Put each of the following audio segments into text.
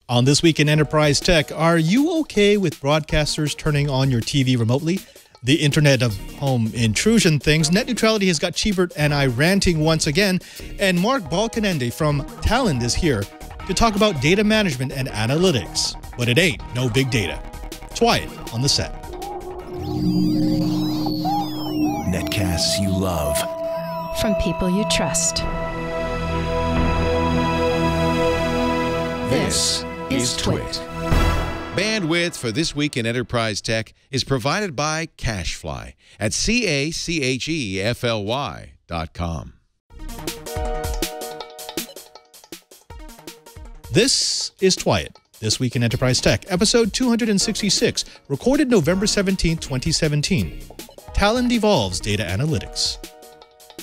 On This Week in Enterprise Tech, are you okay with broadcasters turning on your TV remotely? The Internet of Home intrusion things. Net neutrality has got Cheebert and I ranting once again. And Mark Balkanende from Talend is here to talk about data management and analytics. But it ain't no big data. It's Wyatt on the set. Netcasts you love. From people you trust. This is Twit. Bandwidth for This Week in Enterprise Tech is provided by CacheFly at CacheFly.com. This is Twyatt, This Week in Enterprise Tech, episode 266, recorded November 17, 2017. Talend evolves data analytics.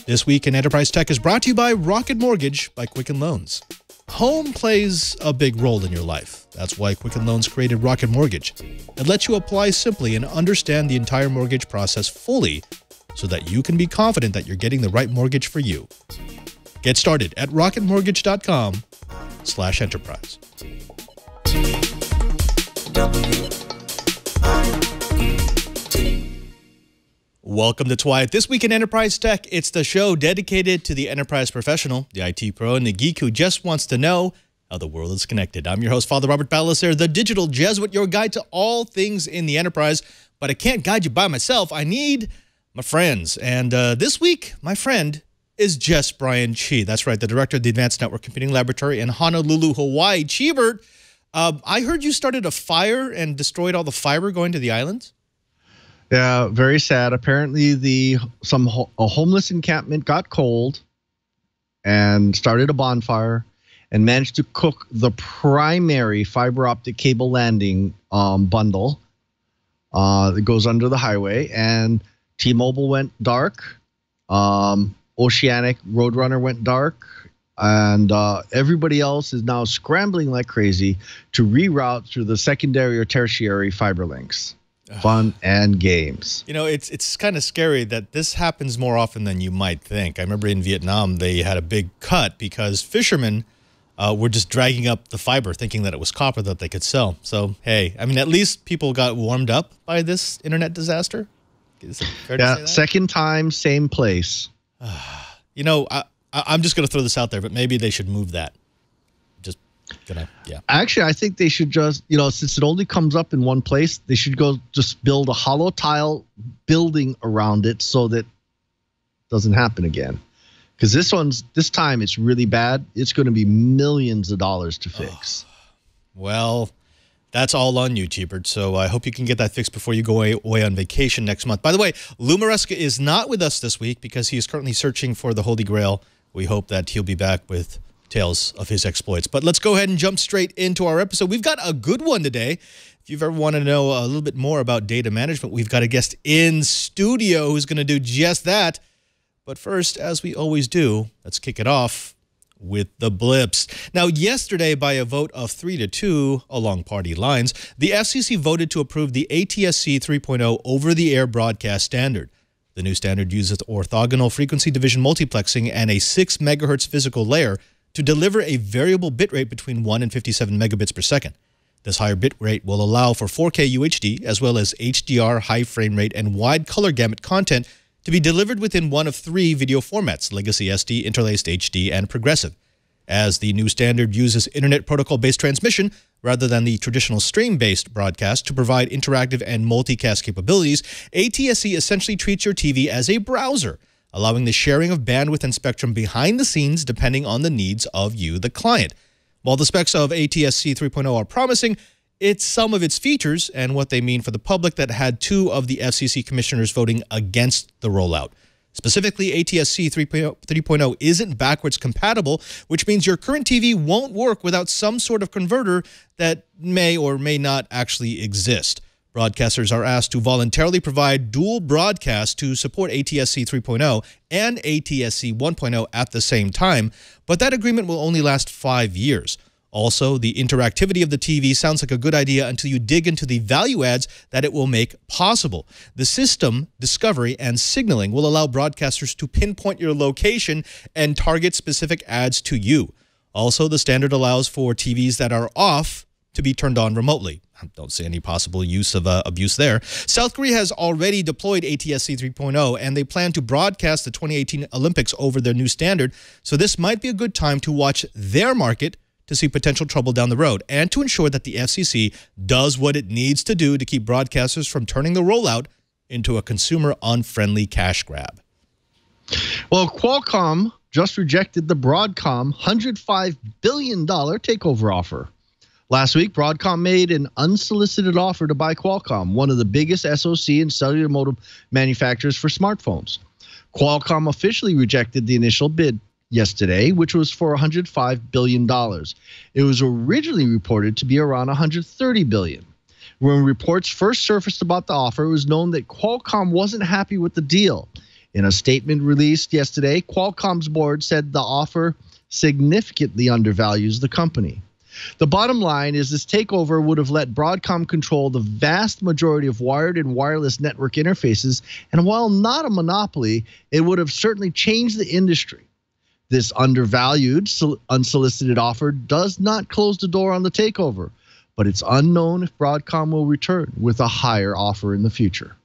This Week in Enterprise Tech is brought to you by Rocket Mortgage by Quicken Loans. Home plays a big role in your life. That's why Quicken Loans created Rocket Mortgage. It lets you apply simply and understand the entire mortgage process fully so that you can be confident that you're getting the right mortgage for you. Get started at rocketmortgage.com/enterprise. Welcome to Twyatt. This Week in Enterprise Tech, it's the show dedicated to the enterprise professional, the IT pro, and the geek who just wants to know how the world is connected. I'm your host, Father Robert Ballister, the digital Jesuit, your guide to all things in the enterprise. But I can't guide you by myself. I need my friends. And this week, my friend is Jess Brian Chi. That's right, the director of the Advanced Network Computing Laboratory in Honolulu, Hawaii. Cheebert, I heard you started a fire and destroyed all the fiber going to the islands? Yeah, very sad. Apparently, a homeless encampment got cold and started a bonfire and managed to cook the primary fiber optic cable landing bundle that goes under the highway. And T-Mobile went dark. Oceanic Roadrunner went dark. And everybody else is now scrambling like crazy to reroute through the secondary or tertiary fiber links. Fun and games. You know, it's kind of scary that this happens more often than you might think. I remember in Vietnam, they had a big cut because fishermen were just dragging up the fiber thinking that it was copper that they could sell. So, hey, I mean, at least people got warmed up by this internet disaster. Is it fair to say that? Second time, same place. You know, I'm just going to throw this out there, but maybe they should move that. Actually, I think they should just, since it only comes up in one place, they should go just build a hollow tile building around it so that it doesn't happen again. Because this time it's really bad. It's going to be millions of dollars to fix. Well, that's all on you, Cheebert. So I hope you can get that fixed before you go away on vacation next month. By the way, Lou Maresca is not with us this week because he is currently searching for the Holy Grail. We hope that he'll be back with tales of his exploits. But let's go ahead and jump straight into our episode. We've got a good one today. If you've ever wanted to know a little bit more about data management, we've got a guest in studio who's going to do just that. But first, as we always do, let's kick it off with the blips. Now, yesterday, by a vote of 3-2 along party lines, the FCC voted to approve the ATSC 3.0 over-the-air broadcast standard. The new standard uses orthogonal frequency division multiplexing and a 6 megahertz physical layer to deliver a variable bitrate between 1 and 57 megabits per second. This higher bitrate will allow for 4K UHD, as well as HDR, high frame rate, and wide color gamut content to be delivered within one of 3 video formats: Legacy SD, Interlaced HD, and Progressive. As the new standard uses Internet Protocol-based transmission rather than the traditional stream-based broadcast to provide interactive and multicast capabilities, ATSC essentially treats your TV as a browser, allowing the sharing of bandwidth and spectrum behind the scenes depending on the needs of you, the client. While the specs of ATSC 3.0 are promising, it's some of its features and what they mean for the public that had 2 of the FCC commissioners voting against the rollout. Specifically, ATSC 3.0 isn't backwards compatible, which means your current TV won't work without some sort of converter that may or may not actually exist. Broadcasters are asked to voluntarily provide dual broadcast to support ATSC 3.0 and ATSC 1.0 at the same time, but that agreement will only last 5 years. Also, the interactivity of the TV sounds like a good idea until you dig into the value adds that it will make possible. The system, discovery, and signaling will allow broadcasters to pinpoint your location and target specific ads to you. Also, the standard allows for TVs that are off to be turned on remotely. I don't see any possible use of abuse there. South Korea has already deployed ATSC 3.0, and they plan to broadcast the 2018 Olympics over their new standard. So this might be a good time to watch their market to see potential trouble down the road and to ensure that the FCC does what it needs to do to keep broadcasters from turning the rollout into a consumer-unfriendly cash grab. Well, Qualcomm just rejected the Broadcom $105 billion takeover offer. Last week, Broadcom made an unsolicited offer to buy Qualcomm, one of the biggest SoC and cellular modem manufacturers for smartphones. Qualcomm officially rejected the initial bid yesterday, which was for $105 billion. It was originally reported to be around $130 billion. When reports first surfaced about the offer, it was known that Qualcomm wasn't happy with the deal. In a statement released yesterday, Qualcomm's board said the offer significantly undervalues the company. The bottom line is this takeover would have let Broadcom control the vast majority of wired and wireless network interfaces, and while not a monopoly, it would have certainly changed the industry. This undervalued, unsolicited offer does not close the door on the takeover, but it's unknown if Broadcom will return with a higher offer in the future.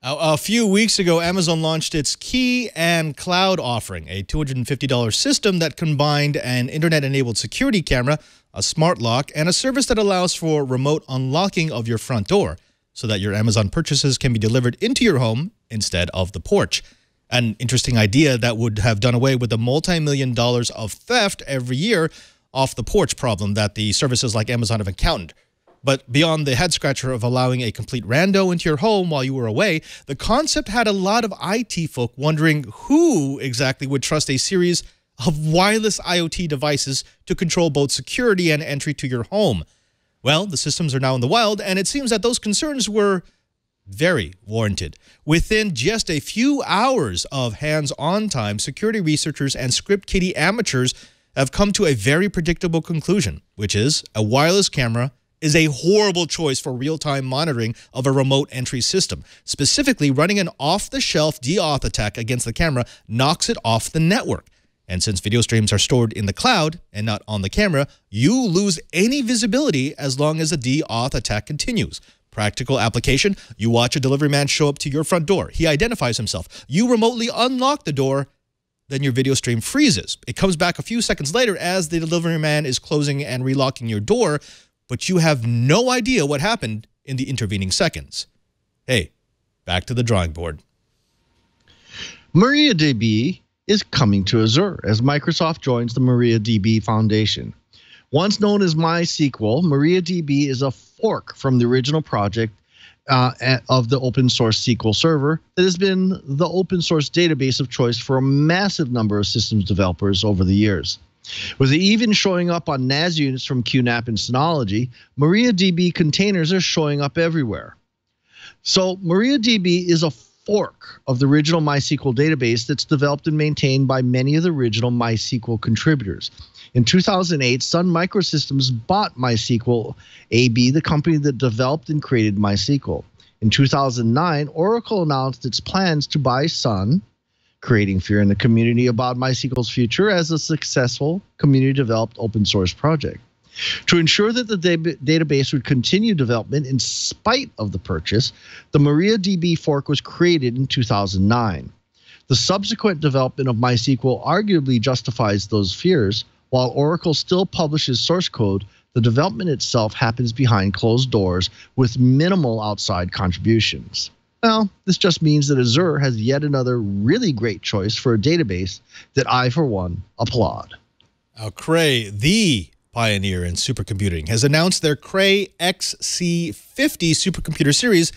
A few weeks ago, Amazon launched its Key and Cloud offering, a $250 system that combined an internet-enabled security camera, a smart lock, and a service that allows for remote unlocking of your front door so that your Amazon purchases can be delivered into your home instead of the porch. An interesting idea that would have done away with the multi-million dollars of theft every year off the porch problem that the services like Amazon have encountered. But beyond the head-scratcher of allowing a complete rando into your home while you were away, the concept had a lot of IT folk wondering who exactly would trust a series of wireless IoT devices to control both security and entry to your home. Well, the systems are now in the wild, and it seems that those concerns were very warranted. Within just a few hours of hands-on time, security researchers and script kiddie amateurs have come to a very predictable conclusion, which is a wireless camera is a horrible choice for real-time monitoring of a remote entry system. Specifically, running an off-the-shelf DAuth attack against the camera knocks it off the network. And since video streams are stored in the cloud and not on the camera, you lose any visibility as long as the DAuth attack continues. Practical application, you watch a delivery man show up to your front door. He identifies himself. You remotely unlock the door, then your video stream freezes. It comes back a few seconds later as the delivery man is closing and relocking your door, but you have no idea what happened in the intervening seconds. Hey, back to the drawing board. MariaDB is coming to Azure as Microsoft joins the MariaDB Foundation. Once known as MySQL, MariaDB is a fork from the original project of the open source SQL Server that has been the open source database of choice for a massive number of systems developers over the years. With it even showing up on NAS units from QNAP and Synology, MariaDB containers are showing up everywhere. So MariaDB is a fork of the original MySQL database that's developed and maintained by many of the original MySQL contributors. In 2008, Sun Microsystems bought MySQL AB, the company that developed and created MySQL. In 2009, Oracle announced its plans to buy Sun, creating fear in the community about MySQL's future as a successful community-developed open-source project. To ensure that the database would continue development in spite of the purchase, the MariaDB fork was created in 2009. The subsequent development of MySQL arguably justifies those fears. While Oracle still publishes source code, the development itself happens behind closed doors with minimal outside contributions. Well, this just means that Azure has yet another really great choice for a database that I, for one, applaud. Cray, the pioneer in supercomputing, has announced their Cray XC50 supercomputer series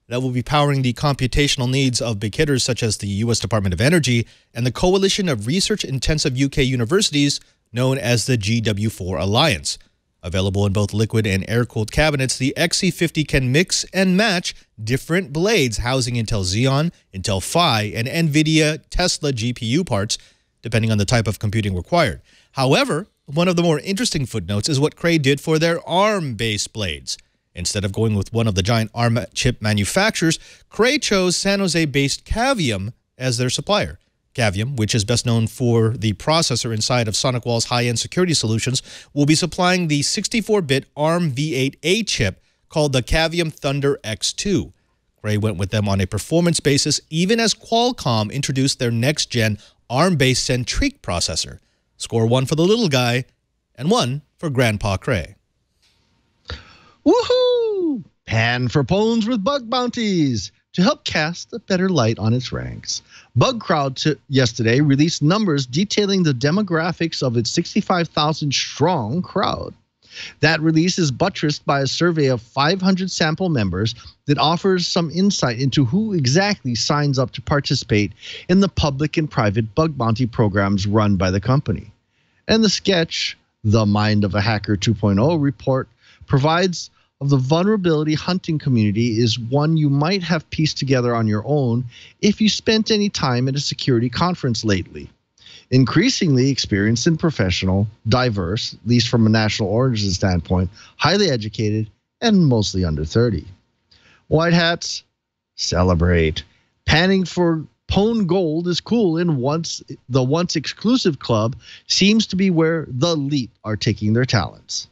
that will be powering the computational needs of big hitters such as the U.S. Department of Energy and the coalition of research-intensive UK universities known as the GW4 Alliance. Available in both liquid and air-cooled cabinets, the XC50 can mix and match different blades housing Intel Xeon, Intel Phi, and NVIDIA Tesla GPU parts, depending on the type of computing required. However, one of the more interesting footnotes is what Cray did for their ARM-based blades. Instead of going with one of the giant ARM chip manufacturers, Cray chose San Jose-based Cavium as their supplier. Cavium, which is best known for the processor inside of SonicWall's high-end security solutions, will be supplying the 64-bit ARM v8A chip called the Cavium Thunder X2. Cray went with them on a performance basis, even as Qualcomm introduced their next-gen ARM-based Centriq processor. Score 1 for the little guy, and 1 for Grandpa Cray. Woohoo! Pan for Pones with bug bounties to help cast a better light on its ranks. BugCrowd yesterday released numbers detailing the demographics of its 65,000-strong crowd. That release is buttressed by a survey of 500 sample members that offers some insight into who exactly signs up to participate in the public and private bug bounty programs run by the company. And the sketch, The Mind of a Hacker 2.0 report, provides of the vulnerability hunting community is one you might have pieced together on your own if you spent any time at a security conference lately. Increasingly experienced and professional, diverse, at least from a national origin standpoint, highly educated, and mostly under 30. White hats, celebrate. Panning for Pwn Gold is cool, and the once exclusive club seems to be where the elite are taking their talents.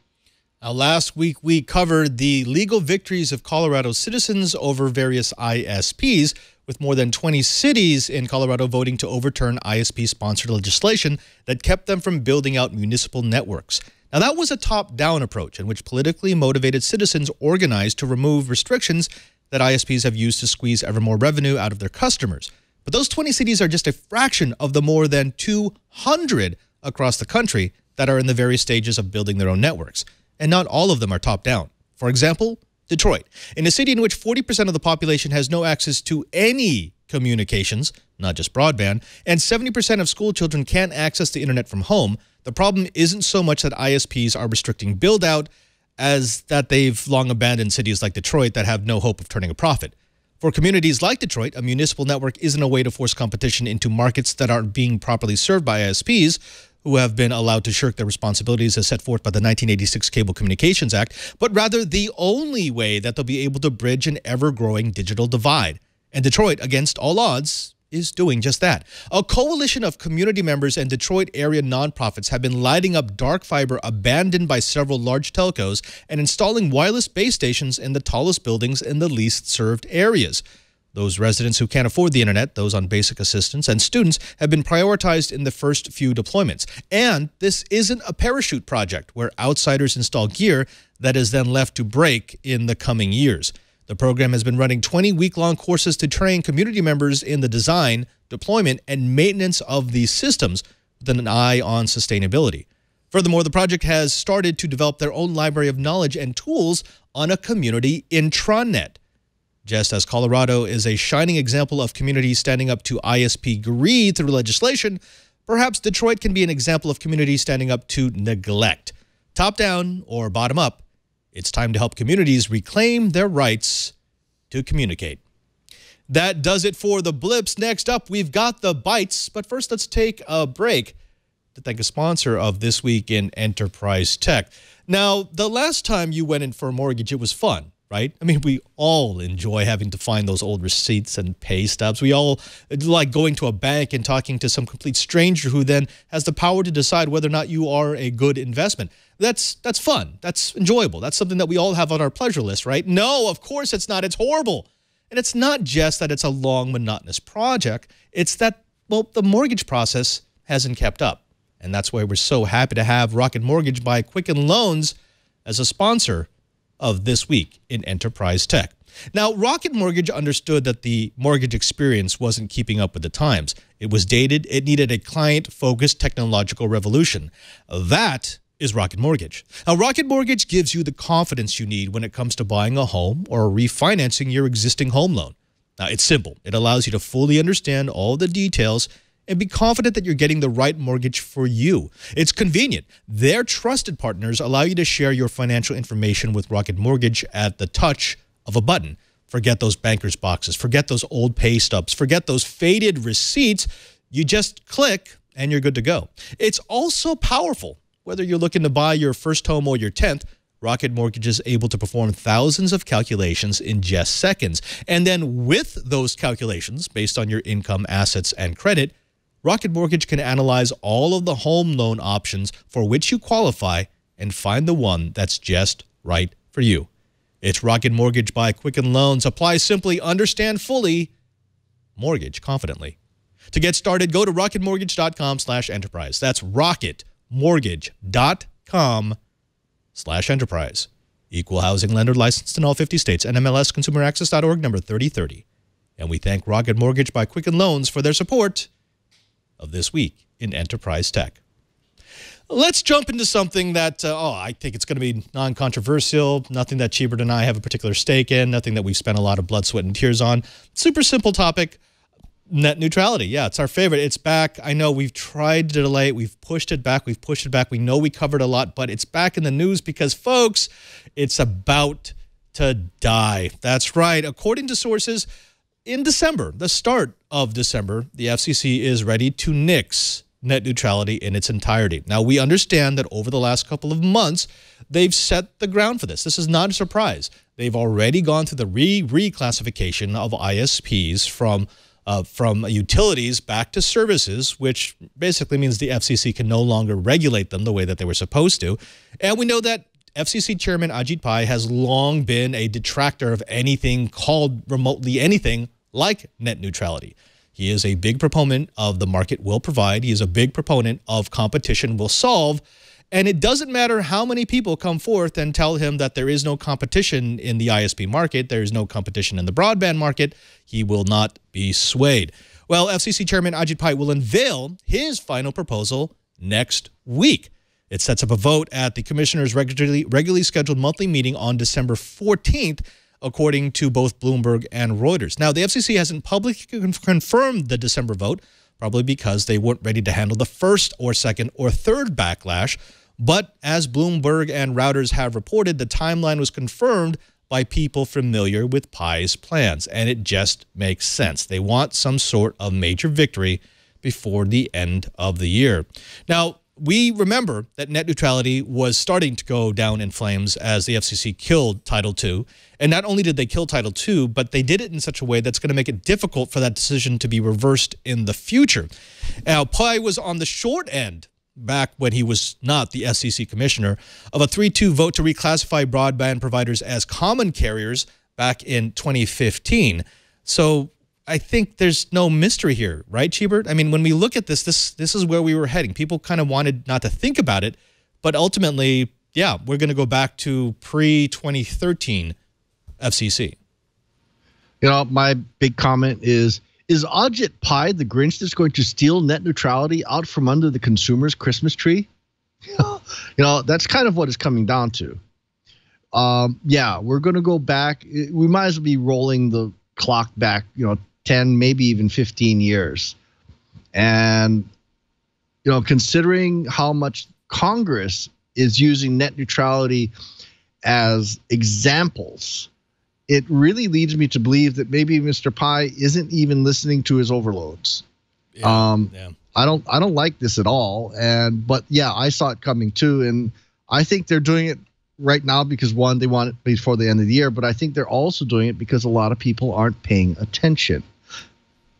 Last week, we covered the legal victories of Colorado citizens over various ISPs, with more than 20 cities in Colorado voting to overturn ISP-sponsored legislation that kept them from building out municipal networks. Now, that was a top-down approach in which politically motivated citizens organized to remove restrictions that ISPs have used to squeeze ever more revenue out of their customers. But those 20 cities are just a fraction of the more than 200 across the country that are in the various stages of building their own networks. And not all of them are top-down. For example, Detroit, in a city in which 40% of the population has no access to any communications, not just broadband, and 70% of school children can't access the internet from home, the problem isn't so much that ISPs are restricting build-out as that they've long abandoned cities like Detroit that have no hope of turning a profit. For communities like Detroit, a municipal network isn't a way to force competition into markets that aren't being properly served by ISPs, who have been allowed to shirk their responsibilities as set forth by the 1986 Cable Communications Act, but rather the only way that they'll be able to bridge an ever-growing digital divide. And Detroit, against all odds, is doing just that. A coalition of community members and Detroit area nonprofits have been lighting up dark fiber abandoned by several large telcos and installing wireless base stations in the tallest buildings in the least served areas. Those residents who can't afford the internet, those on basic assistance, and students have been prioritized in the first few deployments. And this isn't a parachute project where outsiders install gear that is then left to break in the coming years. The program has been running 20 week-long courses to train community members in the design, deployment, and maintenance of these systems with an eye on sustainability. Furthermore, the project has started to develop their own library of knowledge and tools on a community intranet. Just as Colorado is a shining example of communities standing up to ISP greed through legislation, perhaps Detroit can be an example of communities standing up to neglect. Top-down or bottom-up, it's time to help communities reclaim their rights to communicate. That does it for the Blips. Next up, we've got the Bites. But first, let's take a break to thank a sponsor of This Week in Enterprise Tech. Now, the last time you went in for a mortgage, it was fun. Right? I mean, we all enjoy having to find those old receipts and pay stubs. We all like going to a bank and talking to some complete stranger who then has the power to decide whether or not you are a good investment. That's fun. That's enjoyable. That's something that we all have on our pleasure list, right? No, of course it's not. It's horrible. And it's not just that it's a long, monotonous project. It's that, well, the mortgage process hasn't kept up. And that's why we're so happy to have Rocket Mortgage by Quicken Loans as a sponsor of This Week in Enterprise Tech. Now, Rocket Mortgage understood that the mortgage experience wasn't keeping up with the times. It was dated. It needed a client-focused technological revolution. That is Rocket Mortgage. Now, Rocket Mortgage gives you the confidence you need when it comes to buying a home or refinancing your existing home loan. Now, it's simple. It allows you to fully understand all the details and be confident that you're getting the right mortgage for you. It's convenient. Their trusted partners allow you to share your financial information with Rocket Mortgage at the touch of a button. Forget those banker's boxes. Forget those old pay stubs. Forget those faded receipts. You just click and you're good to go. It's also powerful. Whether you're looking to buy your first home or your 10th, Rocket Mortgage is able to perform thousands of calculations in just seconds. And then with those calculations, based on your income, assets, and credit, Rocket Mortgage can analyze all of the home loan options for which you qualify and find the one that's just right for you. It's Rocket Mortgage by Quicken Loans. Apply simply, understand fully, mortgage confidently. To get started, go to rocketmortgage.com/enterprise. That's rocketmortgage.com/enterprise. Equal housing lender licensed in all 50 states. NMLS ConsumerAccess.org number 3030. And we thank Rocket Mortgage by Quicken Loans for their support of This Week in Enterprise Tech. Let's jump into something that, I think it's going to be non-controversial, nothing that Cheebert and I have a particular stake in, nothing that we've spent a lot of blood, sweat, and tears on. Super simple topic, net neutrality. Yeah, it's our favorite. It's back. I know we've tried to delay it. We've pushed it back. We've pushed it back. We know we covered a lot, but it's back in the news because, folks, it's about to die. That's right. According to sources, in December, the start of December, the FCC is ready to nix net neutrality in its entirety. Now, we understand that over the last couple of months, they've set the ground for this. This is not a surprise. They've already gone through the reclassification of ISPs from utilities back to services, which basically means the FCC can no longer regulate them the way that they were supposed to. And we know that FCC Chairman Ajit Pai has long been a detractor of anything called remotely anything like net neutrality. He is a big proponent of the market will provide. He is a big proponent of competition will solve. And it doesn't matter how many people come forth and tell him that there is no competition in the ISP market, there is no competition in the broadband market, he will not be swayed. Well, FCC Chairman Ajit Pai will unveil his final proposal next week. It sets up a vote at the commissioner's regularly scheduled monthly meeting on December 14th, according to both Bloomberg and Reuters. Now, the FCC hasn't publicly confirmed the December vote, probably because they weren't ready to handle the first or second or third backlash. But as Bloomberg and Reuters have reported, the timeline was confirmed by people familiar with Pai's plans, and it just makes sense. They want some sort of major victory before the end of the year. Now, we remember that net neutrality was starting to go down in flames as the FCC killed Title II. And not only did they kill Title II, but they did it in such a way that's going to make it difficult for that decision to be reversed in the future. Now, Pai was on the short end, back when he was not the FCC commissioner, of a 3-2 vote to reclassify broadband providers as common carriers back in 2015. So I think there's no mystery here, right, Cheebert? I mean, when we look at this is where we were heading. People kind of wanted not to think about it, but ultimately, yeah, we're going to go back to pre-2013 FCC. You know, my big comment is Ajit Pai the Grinch that's going to steal net neutrality out from under the consumer's Christmas tree? You know, that's kind of what it's coming down to. Yeah, we're going to go back. We might as well be rolling the clock back, 10, maybe even 15 years. And, considering how much Congress is using net neutrality as examples, it really leads me to believe that maybe Mr. Pai isn't even listening to his overloads. Yeah. I don't like this at all. But yeah, I saw it coming too. And I think they're doing it right now because, one, they want it before the end of the year, but I think they're also doing it because a lot of people aren't paying attention.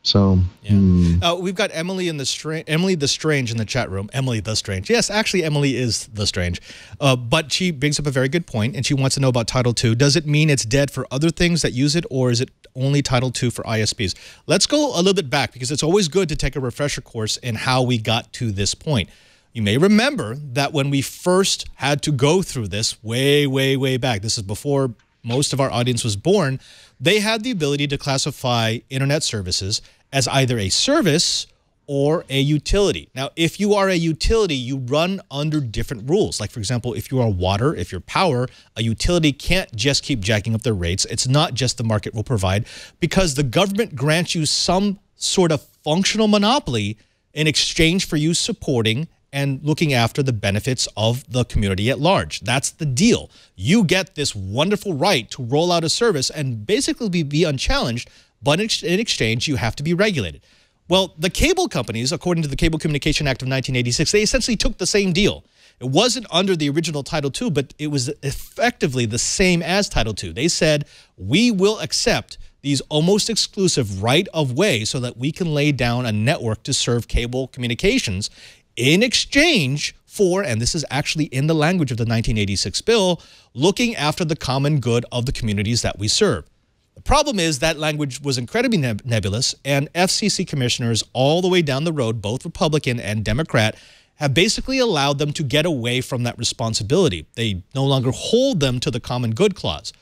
So yeah. We've got Emily the Strange in the chat room. Emily the Strange. Yes, actually, Emily is the Strange. But she brings up a very good point, and she wants to know about Title II. Does it mean it's dead for other things that use it, or is it only Title II for ISPs? Let's go a little bit back, because it's always good to take a refresher course in how we got to this point. You may remember that when we first had to go through this way back, this is before most of our audience was born, they had the ability to classify internet services as either a service or a utility. Now, if you are a utility, you run under different rules. Like, for example, if you are water, if you're power, a utility can't just keep jacking up their rates. It's not just the market will provide, because the government grants you some sort of functional monopoly in exchange for you supporting and looking after the benefits of the community at large. That's the deal. You get this wonderful right to roll out a service and basically be unchallenged, but in exchange, you have to be regulated. Well, the cable companies, according to the Cable Communication Act of 1986, they essentially took the same deal. It wasn't under the original Title II, but it was effectively the same as Title II. They said, we will accept these almost exclusive right-of-way so that we can lay down a network to serve cable communications in exchange for, and this is actually in the language of the 1986 bill, looking after the common good of the communities that we serve. The problem is that language was incredibly nebulous, and FCC commissioners all the way down the road, both Republican and Democrat, have basically allowed them to get away from that responsibility. They no longer hold them to the common good clause.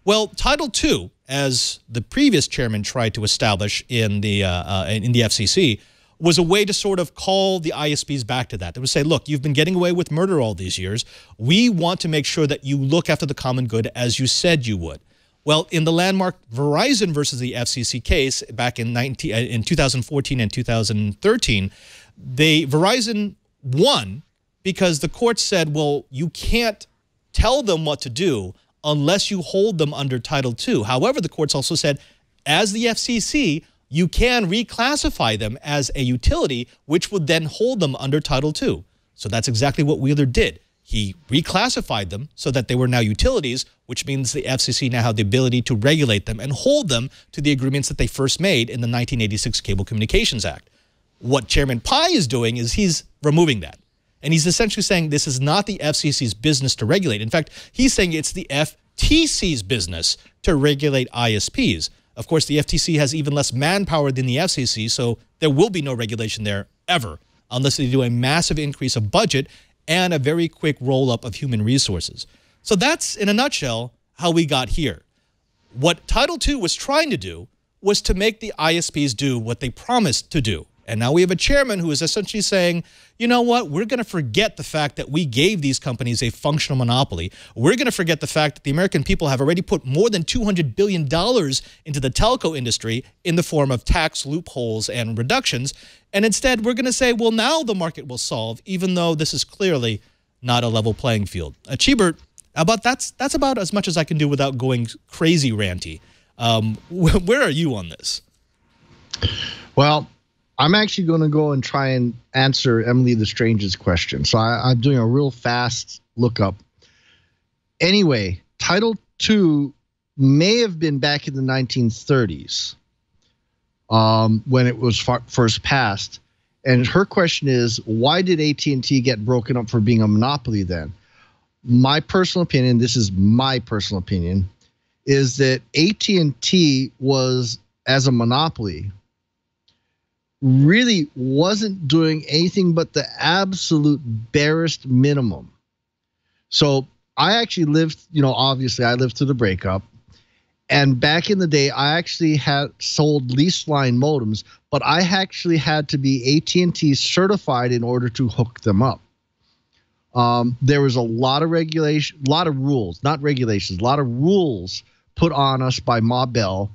Well, Title II, as the previous chairman tried to establish in the FCC, was a way to sort of call the ISPs back to that. They would say, look, you've been getting away with murder all these years. We want to make sure that you look after the common good as you said you would. Well, in the landmark Verizon versus the FCC case back in 2014 and 2013, Verizon won because the court said, well, you can't tell them what to do unless you hold them under Title II. However, the courts also said, as the FCC, you can reclassify them as a utility, which would then hold them under Title II. So that's exactly what Wheeler did. He reclassified them so that they were now utilities, which means the FCC now had the ability to regulate them and hold them to the agreements that they first made in the 1986 Cable Communications Act. What Chairman Pai is doing is he's removing that. And he's essentially saying this is not the FCC's business to regulate. In fact, he's saying it's the FTC's business to regulate ISPs. Of course, the FTC has even less manpower than the FCC, so there will be no regulation there ever, unless they do a massive increase of budget and a very quick roll-up of human resources. So that's, in a nutshell, how we got here. What Title II was trying to do was to make the ISPs do what they promised to do. And now we have a chairman who is essentially saying, you know what, we're going to forget the fact that we gave these companies a functional monopoly. We're going to forget the fact that the American people have already put more than $200 billion into the telco industry in the form of tax loopholes and reductions. And instead, we're going to say, well, now the market will solve, even though this is clearly not a level playing field. Chibert, that's about as much as I can do without going crazy ranty. Where are you on this? Well, I'm actually going to go and try and answer Emily the Strange's question. So I'm doing a real fast lookup. Anyway, Title II may have been back in the 1930s when it was first passed. And her question is, why did AT&T get broken up for being a monopoly then? My personal opinion, this is my personal opinion, is that AT&T was, as a monopoly, really wasn't doing anything but the absolute barest minimum. So I actually lived, obviously I lived through the breakup. And back in the day, I actually had sold lease line modems, but I actually had to be AT&T certified in order to hook them up. There was a lot of regulation, a lot of rules, not regulations, a lot of rules put on us by Ma Bell,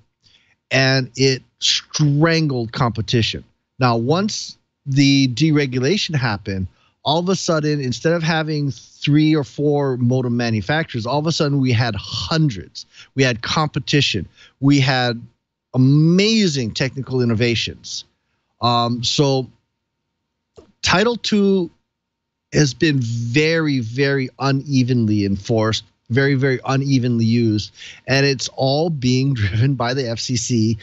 and it strangled competition. Now, once the deregulation happened, all of a sudden, instead of having 3 or 4 modem manufacturers, all of a sudden we had hundreds. We had competition. We had amazing technical innovations. So Title II has been very, very unevenly enforced, very, very unevenly used, and it's all being driven by the FCC,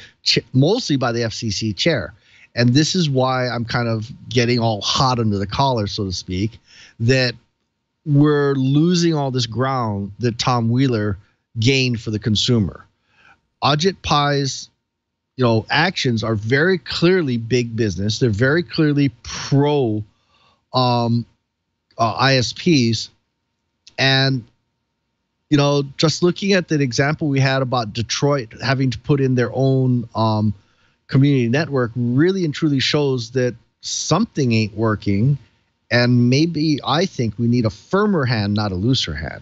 mostly by the FCC chair. And this is why I'm kind of getting all hot under the collar, so to speak, that we're losing all this ground that Tom Wheeler gained for the consumer. Ajit Pai's, actions are very clearly big business. They're very clearly pro ISPs. And, just looking at the example we had about Detroit having to put in their own community network really and truly shows that something ain't working, and maybe I think we need a firmer hand, not a looser hand.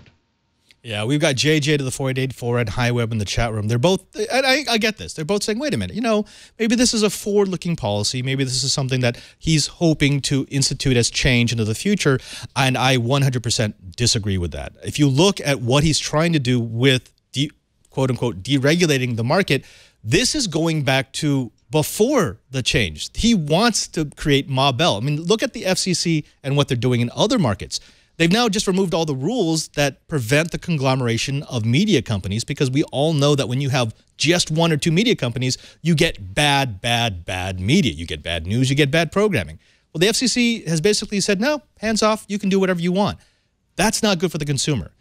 Yeah, we've got JJ to the 4884 and HighWeb in the chat room. They're both, and I get this, they're both saying, wait a minute, maybe this is a forward-looking policy. Maybe this is something that he's hoping to institute as change into the future, and I 100% disagree with that. If you look at what he's trying to do with, quote-unquote, deregulating the market, this is going back to before the change. He wants to create Ma Bell. I mean, look at the FCC and what they're doing in other markets. They've now just removed all the rules that prevent the conglomeration of media companies, because we all know that when you have just one or two media companies, you get bad media. You get bad news, you get bad programming. Well, the FCC has basically said, no, hands off, you can do whatever you want. That's not good for the consumer.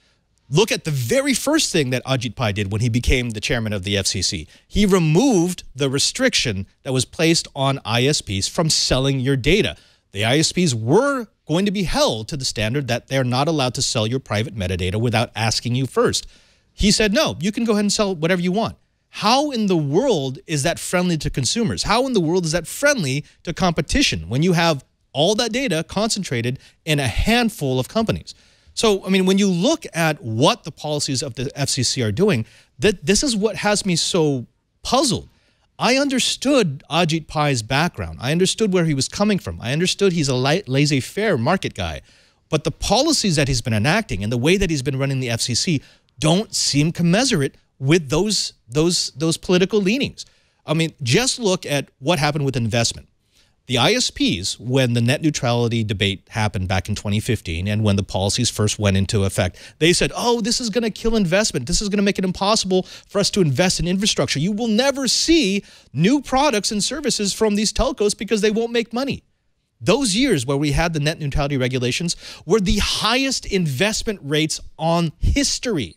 Look at the very first thing that Ajit Pai did when he became the chairman of the FCC. He removed the restriction that was placed on ISPs from selling your data. The ISPs were going to be held to the standard that they're not allowed to sell your private metadata without asking you first. He said, no, you can go ahead and sell whatever you want. How in the world is that friendly to consumers? How in the world is that friendly to competition when you have all that data concentrated in a handful of companies? So, I mean, when you look at what the policies of the FCC are doing, this is what has me so puzzled. I understood Ajit Pai's background. I understood where he was coming from. I understood he's a laissez-faire market guy. But the policies that he's been enacting and the way that he's been running the FCC don't seem commensurate with those political leanings. I mean, just look at what happened with investment. The ISPs, when the net neutrality debate happened back in 2015 and when the policies first went into effect, they said, oh, this is going to kill investment. This is going to make it impossible for us to invest in infrastructure. You will never see new products and services from these telcos because they won't make money. Those years where we had the net neutrality regulations were the highest investment rates on history.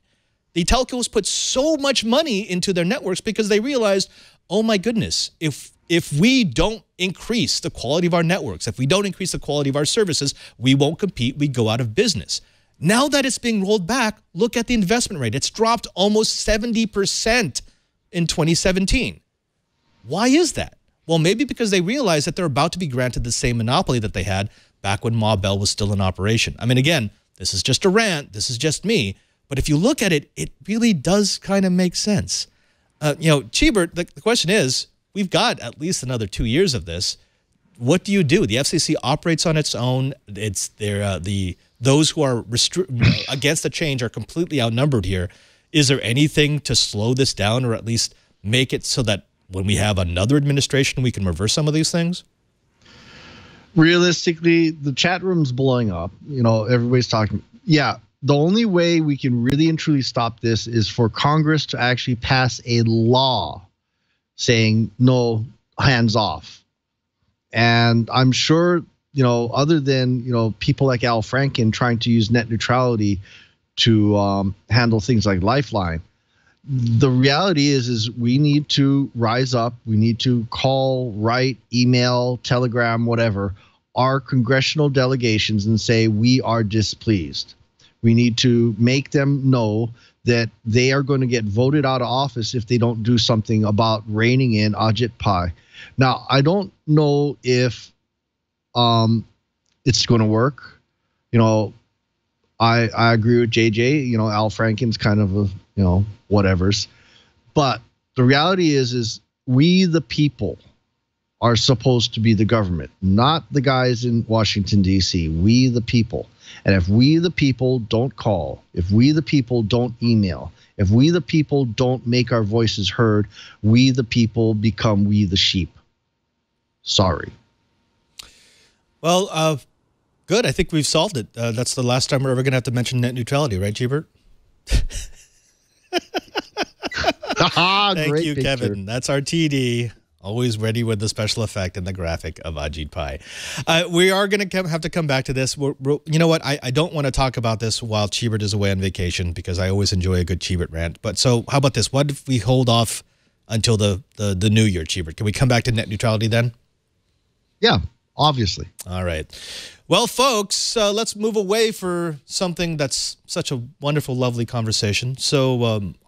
The telcos put so much money into their networks because they realized, oh my goodness, if we don't increase the quality of our networks, if we don't increase the quality of our services, we won't compete, we go out of business. Now that it's being rolled back, look at the investment rate. It's dropped almost 70% in 2017. Why is that? Well, maybe because they realize that they're about to be granted the same monopoly that they had back when Ma Bell was still in operation. I mean, again, this is just a rant, this is just me, but if you look at it, it really does kind of make sense. You know, Chibert, the question is, we've got at least another 2 years of this. What do you do? The FCC operates on its own. It's those who are against the change are completely outnumbered here. Is there anything to slow this down or at least make it so that when we have another administration, we can reverse some of these things? Realistically, the chat room's blowing up. You know, everybody's talking. Yeah, the only way we can really and truly stop this is for Congress to actually pass a law saying no, hands off. And I'm sure, you know, other than, you know, people like Al Franken trying to use net neutrality to handle things like Lifeline, the reality is we need to rise up. We need to call, write, email, telegram, whatever, our congressional delegations and say we are displeased. We need to make them know that they are going to get voted out of office if they don't do something about reining in Ajit Pai. Now, I don't know if it's going to work. You know, I agree with JJ. You know, Al Franken's kind of a, you know, whatevers. But the reality is we the people are supposed to be the government, not the guys in Washington, D.C. We the people. And if we the people don't call, if we the people don't email, if we the people don't make our voices heard, we the people become we the sheep. Sorry. Well, good. I think we've solved it. That's the last time we're ever going to have to mention net neutrality, right, Gibert? Thank you, picture. Kevin. That's our TD. Always ready with the special effect and the graphic of Ajit Pai. We are going to have to come back to this. You know what? I don't want to talk about this while Chibert is away on vacation because I always enjoy a good Chibert rant. But so how about this? What if we hold off until the new year, Chibert? Can we come back to net neutrality then? Yeah, obviously. All right. Well, folks, let's move away for something that's such a wonderful, lovely conversation. So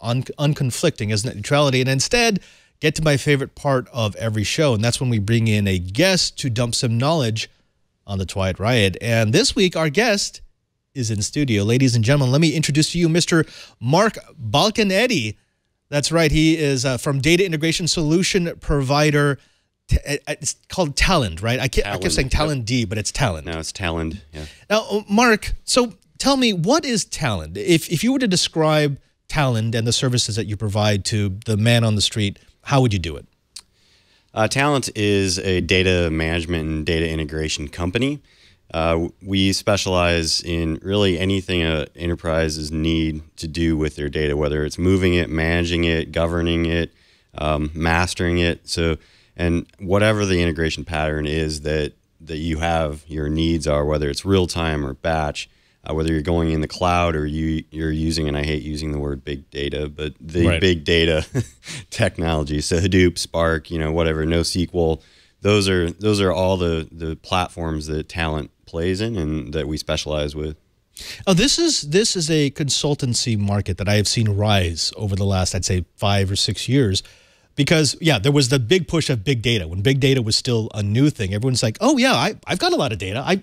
unconflicting as net neutrality, and instead get to my favorite part of every show, and that's when we bring in a guest to dump some knowledge on the Twilight Riot. And this week, our guest is in studio. Ladies and gentlemen, let me introduce to you Mr. Mark Balcanetti. That's right. He is from data integration solution provider. It's called Talend, right? I kept saying Talend D, but it's Talend. No, it's Talend, yeah. Now, Mark, so tell me, what is Talend? If you were to describe Talend and the services that you provide to the man on the street, how would you do it? Talend is a data management and data integration company. We specialize in really anything enterprises need to do with their data, whether it's moving it, managing it, governing it, mastering it. So, and whatever the integration pattern is that you have, your needs are, whether it's real time or batch, whether you're going in the cloud or you're using, and I hate using the word big data, but the big data technology. So Hadoop, Spark, whatever, NoSQL, those are all the platforms that Talend plays in and that we specialize with. Oh, this is a consultancy market that I have seen rise over the last, I'd say, 5 or 6 years. Because, yeah, there was the big push of big data. When big data was still a new thing, everyone's like, oh, yeah, I've got a lot of data.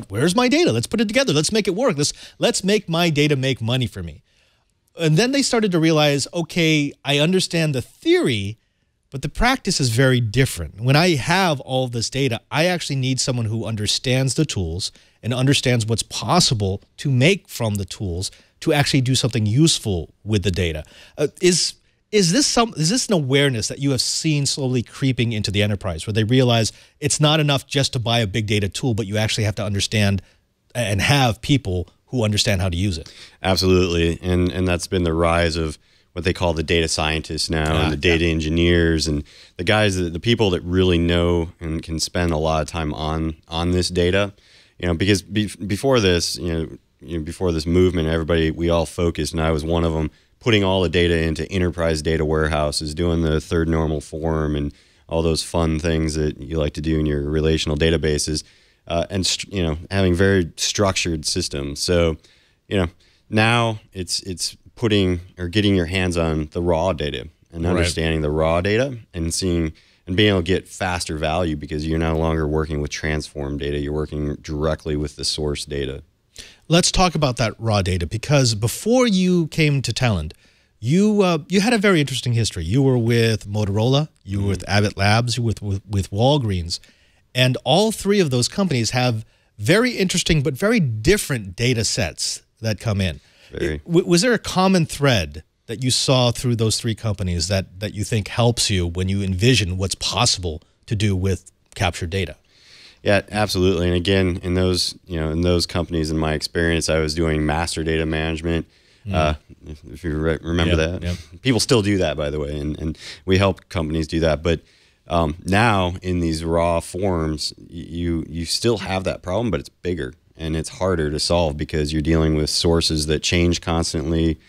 Where's my data? Let's put it together. Let's make it work. Let's make my data make money for me. And then they started to realize, okay, I understand the theory, but the practice is very different. When I have all this data, I actually need someone who understands the tools and understands what's possible to make from the tools to actually do something useful with the data. Is this an awareness that you have seen slowly creeping into the enterprise, where they realize it's not enough just to buy a big data tool, but you actually have to understand and have people who understand how to use it? Absolutely, and that's been the rise of what they call the data scientists now, and the data engineers, and the guys, the people that really know and can spend a lot of time on this data. Because before this, before this movement, we all focused, and I was one of them, putting all the data into enterprise data warehouses, doing the third normal form and all those fun things that you like to do in your relational databases, and having very structured systems. So, now it's putting or getting your hands on the raw data and understanding the raw data and seeing and being able to get faster value, because you're no longer working with transform data. You're working directly with the source data. Let's talk about that raw data, because before you came to Talend, you had a very interesting history. You were with Motorola, you were with Abbott Labs, you were with Walgreens, and all three of those companies have very interesting but very different data sets that come in. Was there a common thread that you saw through those three companies that you think helps you when you envision what's possible to do with captured data? Yeah, absolutely. And again, in those companies, in my experience, I was doing master data management. If you remember that, people still do that, by the way, and we help companies do that. But now in these raw forms, you still have that problem, but it's bigger and it's harder to solve because you're dealing with sources that change constantly.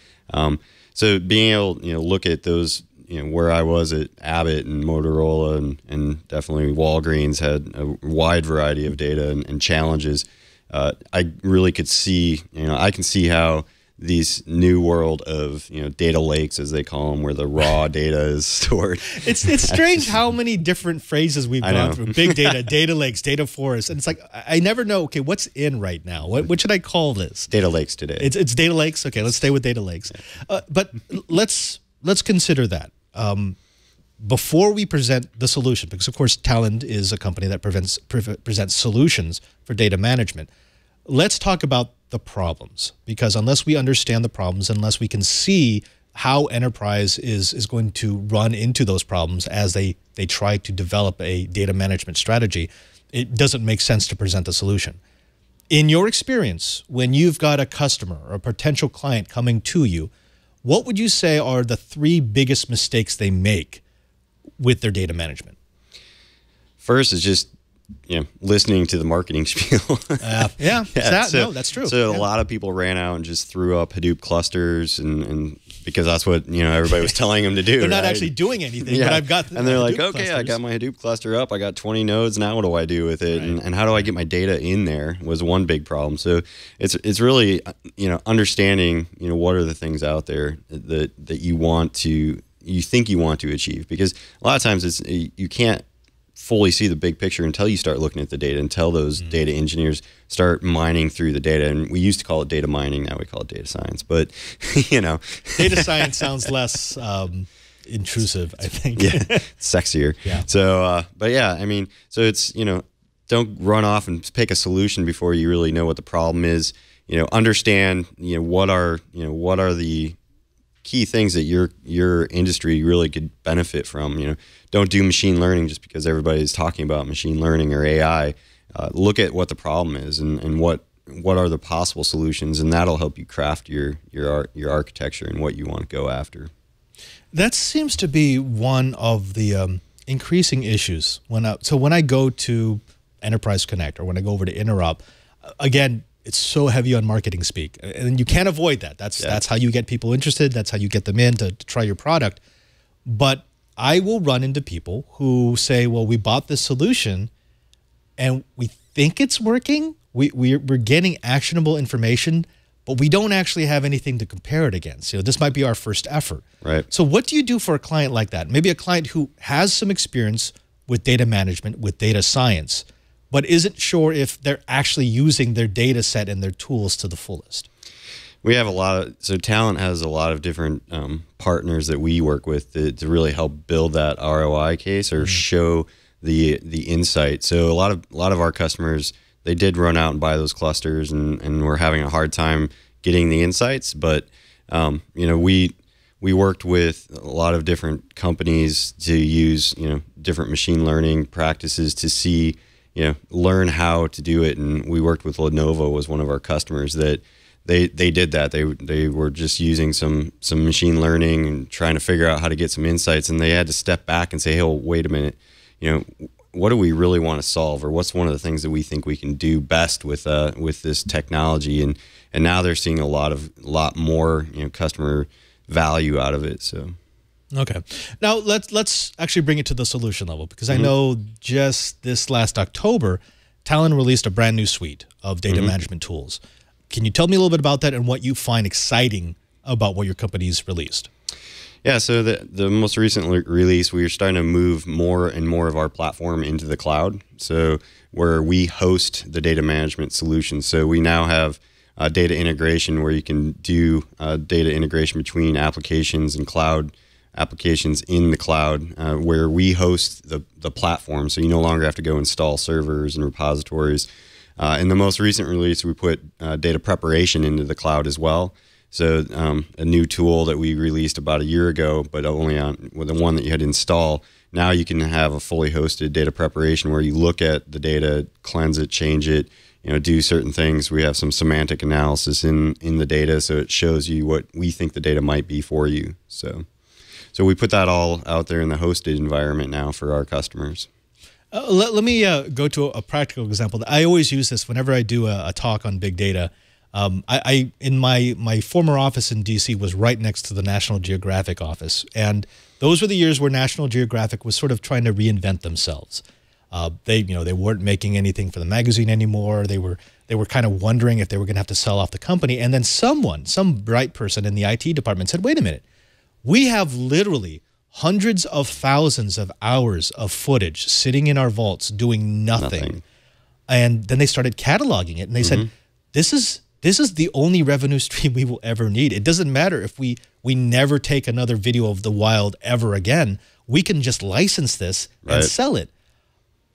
So being able to look at those. Where I was at Abbott and Motorola and definitely Walgreens had a wide variety of data and challenges. I really could see, I can see how these new world of, data lakes, as they call them, where the raw data is stored. It's strange how many different phrases we've gone through. Big data, data lakes, data forests. And it's like, I never know, okay, what's in right now? What should I call this? Data lakes today. It's data lakes? Okay, let's stay with data lakes. But let's consider that. Before we present the solution, because of course Talend is a company that presents solutions for data management, let's talk about the problems, because unless we understand the problems, unless we can see how enterprise is going to run into those problems as they try to develop a data management strategy, it doesn't make sense to present the solution. In your experience, when you've got a customer or a potential client coming to you, what would you say are the 3 biggest mistakes they make with their data management? First is just listening to the marketing spiel. No, that's true. So a lot of people ran out and just threw up Hadoop clusters, and because that's what everybody was telling them to do. They're not actually doing anything, but I've got. And they're like, okay, I got my Hadoop cluster up. I got 20 nodes. Now what do I do with it? And how do I get my data in there? Was one big problem. So it's really understanding what are the things out there that you think you want to achieve, because a lot of times you can't fully see the big picture until you start looking at the data, until those data engineers start mining through the data. And we used to call it data mining, now we call it data science. But data science sounds less intrusive, I think. Sexier. So but so it's don't run off and pick a solution before you really know what the problem is. Understand what are the key things that your industry really could benefit from. Don't do machine learning just because everybody's talking about machine learning or AI. Look at what the problem is and what are the possible solutions, and that'll help you craft your architecture and what you want to go after. That seems to be one of the increasing issues. When I go to Enterprise Connect or when I go over to Interop, again, it's so heavy on marketing speak, and you can't avoid that. That's how you get people interested. That's how you get them in to try your product. But I will run into people who say, well, we bought this solution and we think it's working. We're getting actionable information, but we don't actually have anything to compare it against. This might be our first effort. Right. So what do you do for a client like that? Maybe a client who has some experience with data management, with data science, but isn't sure if they're actually using their data set and their tools to the fullest. We have so Talend has a lot of different partners that we work with to really help build that ROI case or show the insight. So a lot of our customers, they did run out and buy those clusters and we're having a hard time getting the insights. But, we worked with a lot of different companies to use, different machine learning practices to see, learn how to do it. And we worked with Lenovo was one of our customers that they did that. They were just using some machine learning and trying to figure out how to get some insights. And they had to step back and say, hey, well, wait a minute, what do we really want to solve, or what's one of the things that we think we can do best with this technology? And now they're seeing a lot more customer value out of it. So okay, now let's actually bring it to the solution level, because I know just this last October, Talend released a brand new suite of data management tools. Can you tell me a little bit about that and what you find exciting about what your company's released? Yeah, so the most recent release, we are starting to move more and more of our platform into the cloud. So where we host the data management solutions. So we now have data integration where you can do data integration between applications and cloud applications in the cloud, where we host the platform. So you no longer have to go install servers and repositories. In the most recent release, we put data preparation into the cloud as well. So a new tool that we released about a year ago, but only with the one that you had to install. Now you can have a fully hosted data preparation where you look at the data, cleanse it, change it, do certain things. We have some semantic analysis in the data, so it shows you what we think the data might be for you. So we put that all out there in the hosted environment now for our customers. Let me go to a practical example. I always use this whenever I do a talk on big data. I in my former office in DC was right next to the National Geographic office, and those were the years where National Geographic was sort of trying to reinvent themselves. They weren't making anything for the magazine anymore. They were kind of wondering if they were going to have to sell off the company. And then some bright person in the IT department said, "Wait a minute, we have literally hundreds of thousands of hours of footage sitting in our vaults doing nothing." And then they started cataloging it, and they said, "This is the only revenue stream we will ever need. It doesn't matter if we never take another video of the wild ever again. We can just license this and sell it."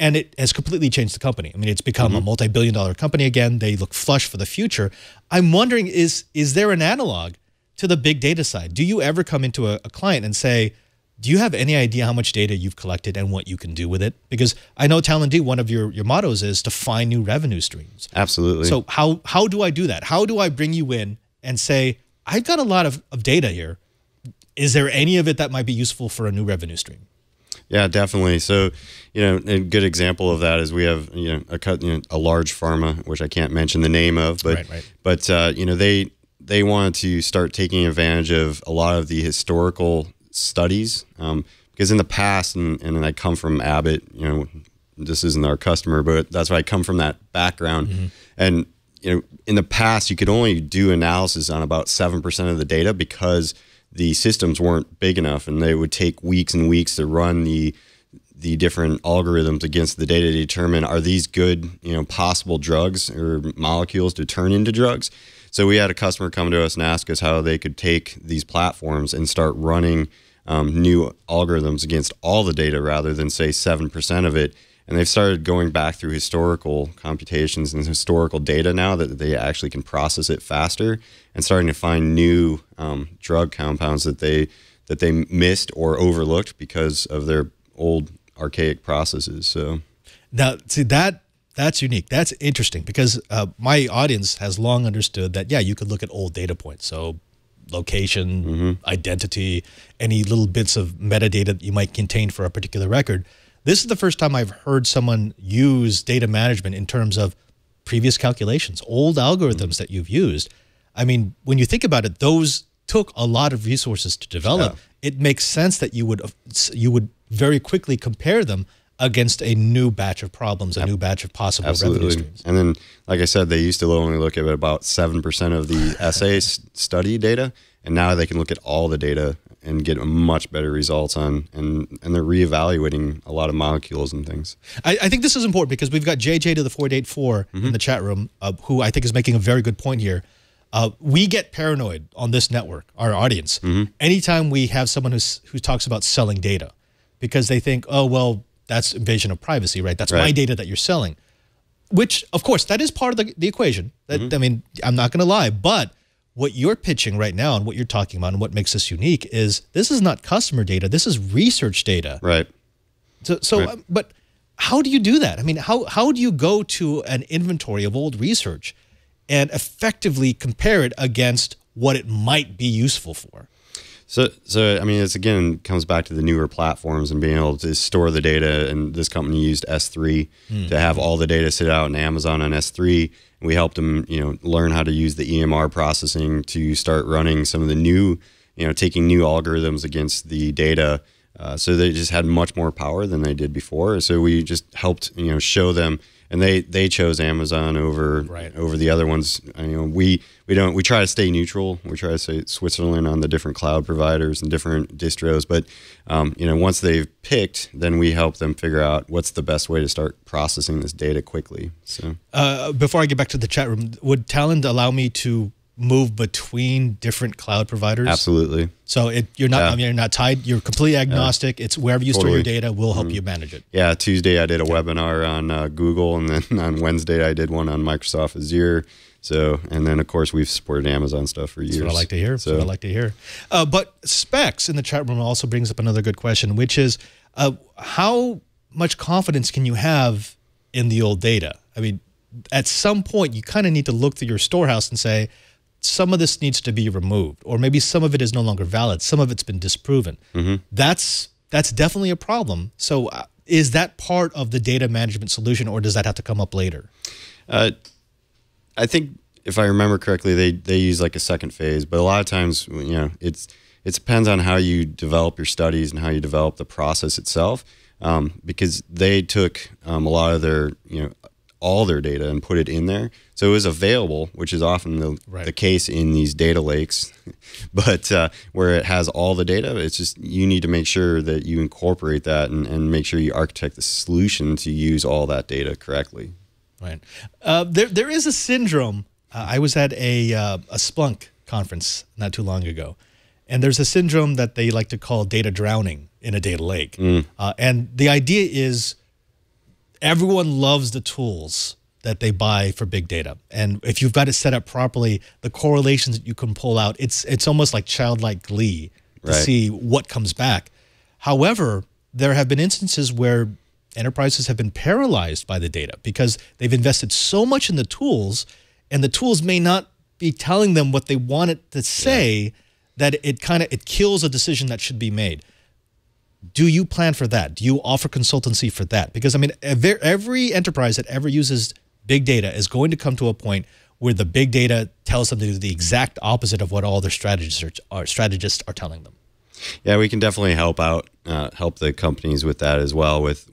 And it has completely changed the company. I mean, it's become a multi-billion-dollar company again. They look flush for the future. I'm wondering, is there an analog to the big data side? Do you ever come into a client and say, do you have any idea how much data you've collected and what you can do with it? Because I know Talend, one of your mottos is to find new revenue streams. Absolutely. So how do I do that? How do I bring you in and say, I've got a lot of data here. Is there any of it that might be useful for a new revenue stream? Yeah, definitely. So, a good example of that is we have, a large pharma, which I can't mention the name of, but they wanted to start taking advantage of a lot of the historical studies, because in the past, and I come from Abbott, this isn't our customer, but that's why I come from that background. And in the past, you could only do analysis on about 7% of the data because the systems weren't big enough, and they would take weeks and weeks to run the different algorithms against the data to determine, are these good, possible drugs or molecules to turn into drugs. So we had a customer come to us and ask us how they could take these platforms and start running new algorithms against all the data rather than, say, 7% of it. And they've started going back through historical computations and historical data now that they actually can process it faster and starting to find new drug compounds that they missed or overlooked because of their old archaic processes. So now, see, that's unique. That's interesting because my audience has long understood that, yeah, you could look at old data points. So location, identity, any little bits of metadata that you might contain for a particular record. This is the first time I've heard someone use data management in terms of previous calculations, old algorithms that you've used. I mean, when you think about it, those took a lot of resources to develop. It makes sense that you would very quickly compare them against a new batch of problems, a new batch of possible revenue streams. And then, like I said, they used to only look at about 7% of the essay study data, and now they can look at all the data and get much better results on, and they're reevaluating a lot of molecules and things. I think this is important because we've got JJ to the 484 in the chat room, who I think is making a very good point here. We get paranoid on this network, our audience, anytime we have someone who talks about selling data, because they think, oh, well, that's invasion of privacy, right? That's my data that you're selling, which, of course, that is part of the equation. That, I mean, I'm not going to lie, but what you're pitching right now and what you're talking about and what makes this unique is this is not customer data. This is research data. Right. So, but how do you do that? I mean, how do you go to an inventory of old research and effectively compare it against what it might be useful for? So I mean, it's again comes back to the newer platforms and being able to store the data. And this company used S3 to have all the data sit out in Amazon on S3. And we helped them, learn how to use the EMR processing to start running some of the new, taking new algorithms against the data. So they just had much more power than they did before. So we just helped, show them. And they chose Amazon over the other ones. We try to stay neutral. We try to stay Switzerland on the different cloud providers and different distros. But once they've picked, then we help them figure out what's the best way to start processing this data quickly. So before I get back to the chat room, would Talend allow me to move between different cloud providers? Absolutely. So you're not tied. You're completely agnostic. It's wherever you store your data, we'll help you manage it. Yeah. Tuesday I did a webinar on Google, and then on Wednesday I did one on Microsoft Azure. So, and then of course we've supported Amazon stuff for years. That's what I like to hear. That's what I like to hear. But Specs in the chat room also brings up another good question, which is how much confidence can you have in the old data? I mean, at some point you kind of need to look through your storehouse and say, some of this needs to be removed, or maybe some of it is no longer valid. Some of it's been disproven. That's definitely a problem. So is that part of the data management solution, or does that have to come up later? I think if I remember correctly, they use like a second phase, but a lot of times, it depends on how you develop your studies and how you develop the process itself, because they took a lot of their, all their data and put it in there. So it was available, which is often the case in these data lakes, but where it has all the data, it's just you need to make sure that you incorporate that and make sure you architect the solution to use all that data correctly. Right. There is a syndrome. I was at a Splunk conference not too long ago, and there's a syndrome that they like to call data drowning in a data lake. And the idea is everyone loves the tools that they buy for big data. And if you've got it set up properly, the correlations that you can pull out, it's almost like childlike glee to see what comes back. However, there have been instances where enterprises have been paralyzed by the data because they've invested so much in the tools, and the tools may not be telling them what they want it to say, that it kills a decision that should be made. Do you plan for that? Do you offer consultancy for that? Because, I mean, every enterprise that ever uses big data is going to come to a point where the big data tells them to do the exact opposite of what all their strategists are telling them. Yeah, we can definitely help the companies with that as well, with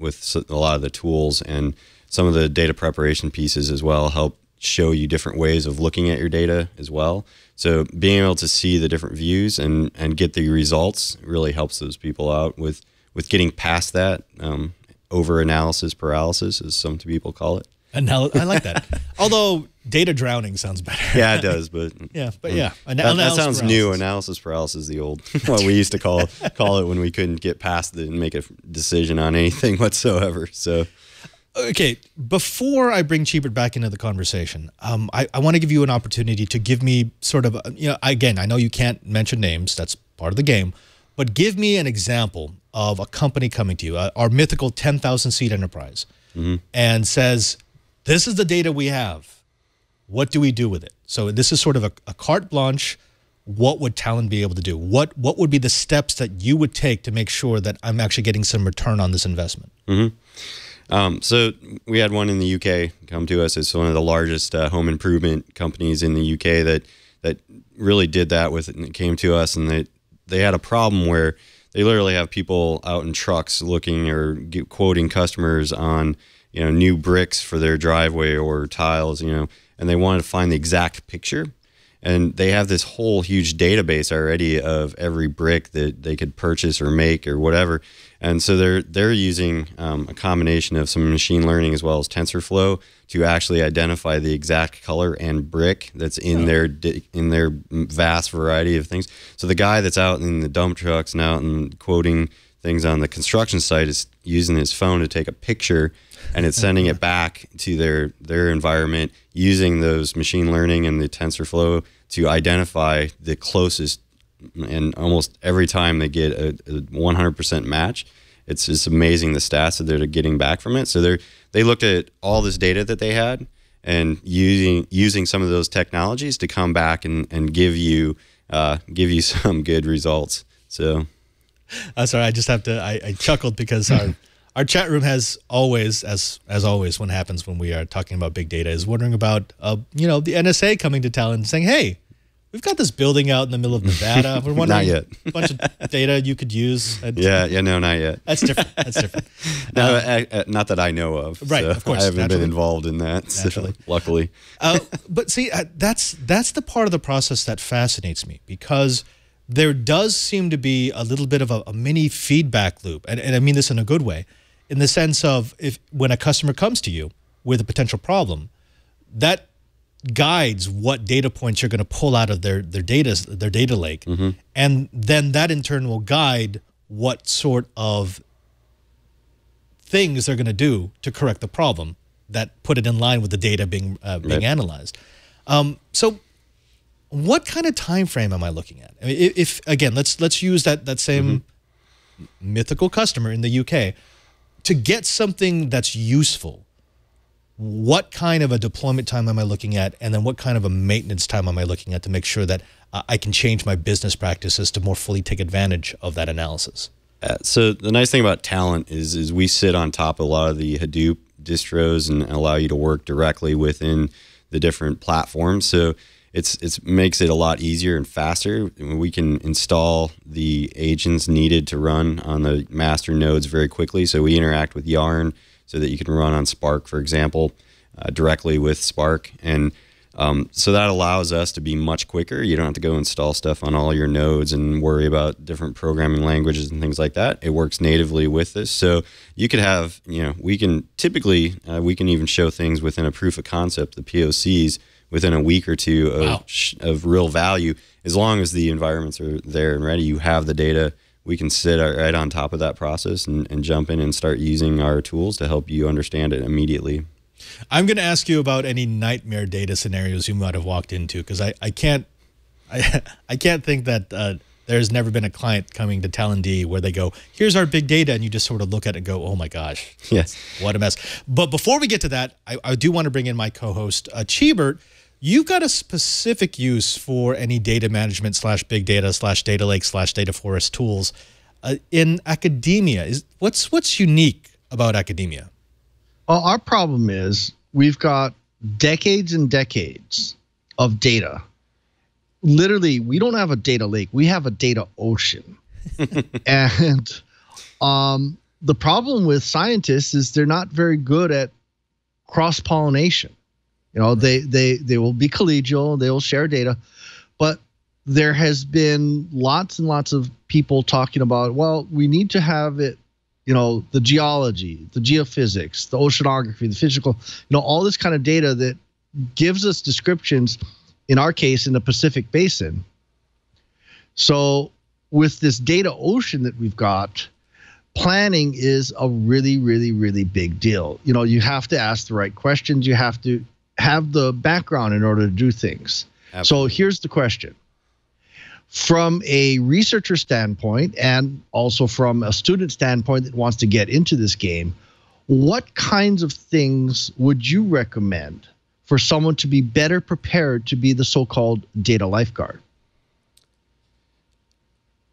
a lot of the tools and some of the data preparation pieces as well, help show you different ways of looking at your data as well. So being able to see the different views and get the results really helps those people out with getting past that over analysis paralysis, as some people call it. And now I like that. Although data drowning sounds better. Yeah, it does, but yeah. That sounds new. Analysis paralysis is the old what we used to call it when we couldn't get past it and make a decision on anything whatsoever. So. Okay, before I bring Cheebert back into the conversation, I want to give you an opportunity to give me sort of, again, I know you can't mention names, that's part of the game, but give me an example of a company coming to you, our mythical 10,000 seat enterprise, and says, this is the data we have. What do we do with it? So this is sort of a carte blanche. what would Talend be able to do? What would be the steps that you would take to make sure that I'm actually getting some return on this investment? So we had one in the UK come to us. It's one of the largest home improvement companies in the UK that really did that with it, and it came to us, and they had a problem where they literally have people out in trucks looking or quoting customers on new bricks for their driveway or tiles, and they wanted to find the exact picture. And they have this whole huge database already of every brick that they could purchase or make or whatever. And so they're using a combination of some machine learning as well as TensorFlow to actually identify the exact color and brick that's in their vast variety of things. So the guy that's out in the dump trucks and out and quoting things on the construction site is using his phone to take a picture, and it's sending it back to their environment using those machine learning and the TensorFlow to identify the closest. And almost every time they get a 100% match, it's just amazing the stats that they're getting back from it. So they looked at all this data that they had and using some of those technologies to come back and give you some good results. So, sorry, I just have to. I chuckled because our chat room has always, as always, when happens when we are talking about big data, is wondering about the NSA coming to Talend and saying, "Hey, we've got this building out in the middle of Nevada. We're wondering Not yet. a bunch of data you could use." No, not yet. That's different. That's different. Not that I know of. Right, so of course. I haven't Naturally. been involved in that. Naturally. So, luckily. But see, that's the part of the process that fascinates me, because there does seem to be a little bit of a mini feedback loop, and I mean this in a good way, in the sense of when a customer comes to you with a potential problem, that guides what data points you're going to pull out of their data lake, and then that in turn will guide what sort of things they're going to do to correct the problem that put it in line with the data being analyzed. So what kind of time frame am I looking at? I mean, if again, let's use that same mythical customer in the UK to get something that's useful. What kind of a deployment time am I looking at, and then what kind of a maintenance time am I looking at to make sure that I can change my business practices to more fully take advantage of that analysis? So the nice thing about Talend is we sit on top of a lot of the Hadoop distros and allow you to work directly within the different platforms. So it makes it a lot easier and faster. We can install the agents needed to run on the master nodes very quickly. So we interact with Yarn so that you can run on Spark, for example, directly with Spark. And so that allows us to be much quicker. You don't have to go install stuff on all your nodes and worry about different programming languages and things like that. It works natively with this. So you could have, we can typically, we can even show things within a proof of concept, the POCs, within a week or two of real value. As long as the environments are there and ready, you have the data, we can sit right on top of that process and jump in and start using our tools to help you understand it immediately. I'm going to ask you about any nightmare data scenarios you might have walked into, because I can't think that there's never been a client coming to Talend where they go, "Here's our big data," and you just sort of look at it and go, "Oh my gosh, yes, what a mess." But before we get to that, I do want to bring in my co-host, Cheebert. You've got a specific use for any data management / big data / data lake / data forest tools in academia. What's unique about academia? Well, our problem is we've got decades and decades of data. Literally, we don't have a data lake. We have a data ocean. And the problem with scientists is they're not very good at cross-pollination. They will be collegial, they will share data, but there has been lots and lots of people talking about, well, we need to have it, the geology, the geophysics, the oceanography, the physical, all this kind of data that gives us descriptions, in our case, in the Pacific Basin. So with this data ocean that we've got, planning is a really, really, really big deal. You have to ask the right questions. You have to have the background in order to do things. Absolutely. So here's the question. From a researcher standpoint, and also from a student standpoint that wants to get into this game, what kinds of things would you recommend for someone to be better prepared to be the so-called data lifeguard?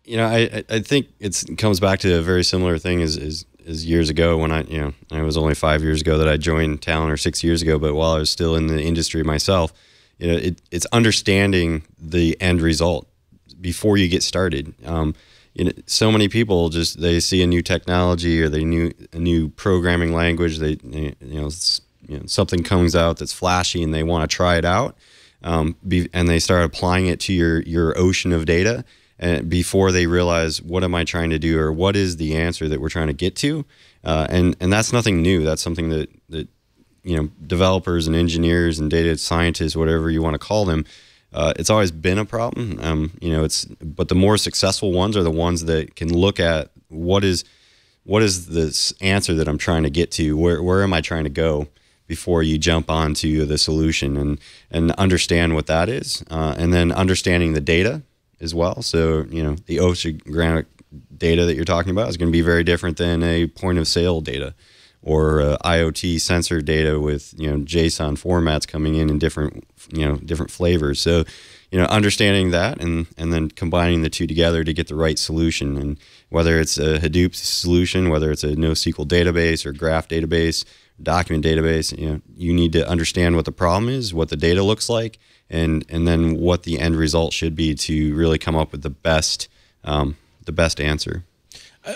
I think it comes back to a very similar thing as years ago when I was only 5 years ago that I joined Talend, or 6 years ago, but while I was still in the industry myself, it's understanding the end result before you get started. So many people they see a new technology or a new programming language. Something comes out that's flashy and they want to try it out, and they start applying it to your ocean of data. And before they realize, what am I trying to do, or what is the answer that we're trying to get to, and that's nothing new. That's something that developers and engineers and data scientists, whatever you want to call them, it's always been a problem. But the more successful ones are the ones that can look at what is this answer that I'm trying to get to, where am I trying to go, before you jump onto the solution, and understand what that is, and then understanding the data as well. So, the oceanographic data that you're talking about is going to be very different than a point of sale data, or IoT sensor data with, JSON formats coming in different, different flavors. So, understanding that and then combining the two together to get the right solution. And whether it's a Hadoop solution, whether it's a NoSQL database or graph database, document database, you need to understand what the problem is, what the data looks like, and then what the end result should be to really come up with the best answer.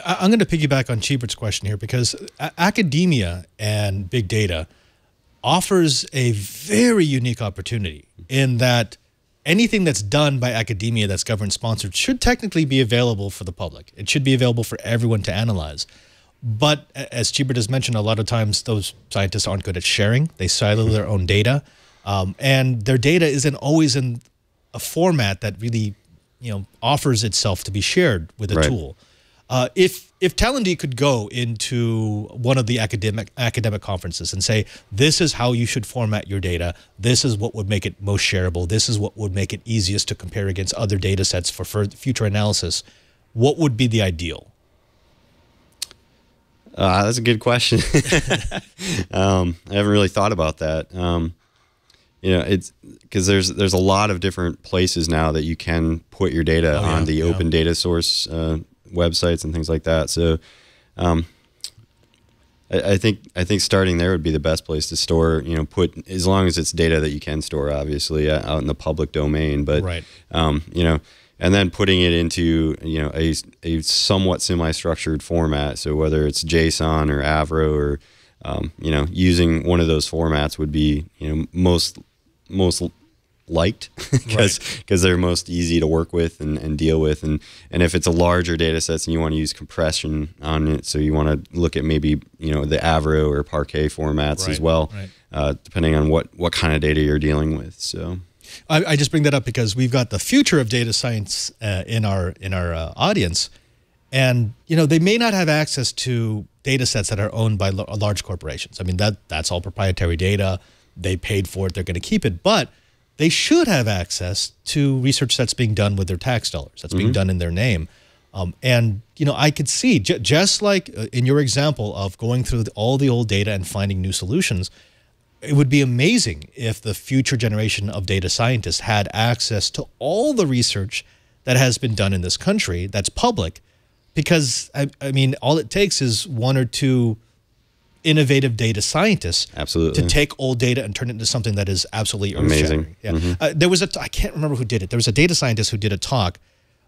I'm going to piggyback on Cheebert's question here, because academia and big data offers a very unique opportunity in that anything that's done by academia that's government sponsored should technically be available for the public. It should be available for everyone to analyze. But as Cheebert has mentioned, a lot of times those scientists aren't good at sharing. They silo their own data. And their data isn't always in a format that really, offers itself to be shared with a tool. If Talend could go into one of the academic conferences and say, this is how you should format your data, this is what would make it most shareable, this is what would make it easiest to compare against other data sets for future analysis, what would be the ideal? That's a good question. I haven't really thought about that. It's because there's a lot of different places now that you can put your data on the open data source websites and things like that. So I think starting there would be the best place to store, put, as long as it's data that you can store, obviously, out in the public domain. But and then putting it into a somewhat semi-structured format. So whether it's JSON or Avro or using one of those formats would be most liked, because they're most easy to work with and deal with. And if it's a larger data set and you want to use compression on it, so you want to look at maybe the Avro or Parquet formats as well, depending on what kind of data you're dealing with. So. I just bring that up because we've got the future of data science in our audience, and they may not have access to data sets that are owned by large corporations. I mean, that's all proprietary data. They paid for it. They're going to keep it, but they should have access to research that's being done with their tax dollars. That's being done in their name. And I could see just like in your example of going through all the old data and finding new solutions. It would be amazing if the future generation of data scientists had access to all the research that has been done in this country that's public, because, I mean, all it takes is one or two innovative data scientists to take old data and turn it into something that is absolutely amazing. There was I can't remember who did it. There was a data scientist who did a talk,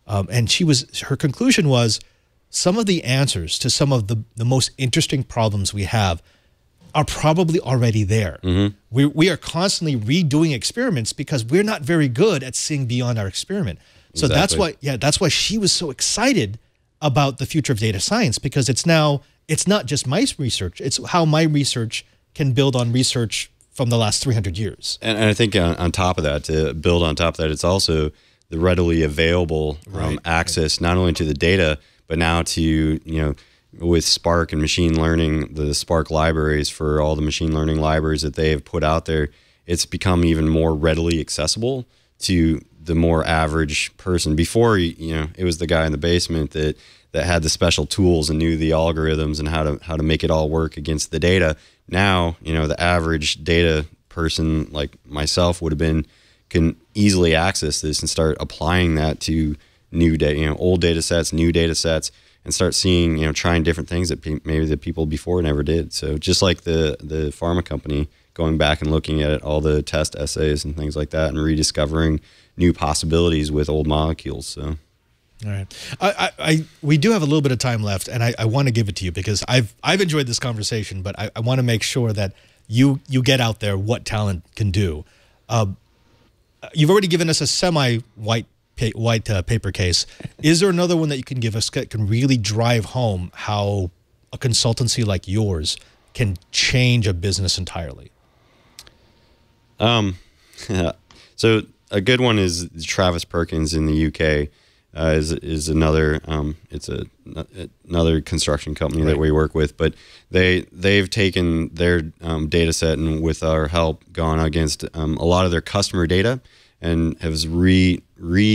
and her conclusion was some of the answers to some of the most interesting problems we have are probably already there. We are constantly redoing experiments because we're not very good at seeing beyond our experiment. So that's why she was so excited about the future of data science, because it's not just my research, it's how my research can build on research from the last 300 years. And I think on top of that, to build on top of that, it's also the readily available access not only to the data, but now to, with Spark and machine learning, the Spark libraries for all the machine learning libraries that they have put out there, it's become even more readily accessible to the more average person. Before, it was the guy in the basement that had the special tools and knew the algorithms and how to make it all work against the data. Now, the average data person like myself can easily access this and start applying that to new data, old data sets, new data sets, and start seeing, trying different things that maybe the people before never did. So just like the pharma company, going back and looking at all the test essays and things like that and rediscovering new possibilities with old molecules. So. All right. We do have a little bit of time left, and I want to give it to you because I've enjoyed this conversation, but I want to make sure that you get out there what Talend can do. You've already given us a semi-white paper case. Is there another one that you can give us that can really drive home how a consultancy like yours can change a business entirely? So a good one is Travis Perkins in the UK. Is another it's another construction company that we work with, but they've taken their data set and with our help gone against a lot of their customer data and has reprocessed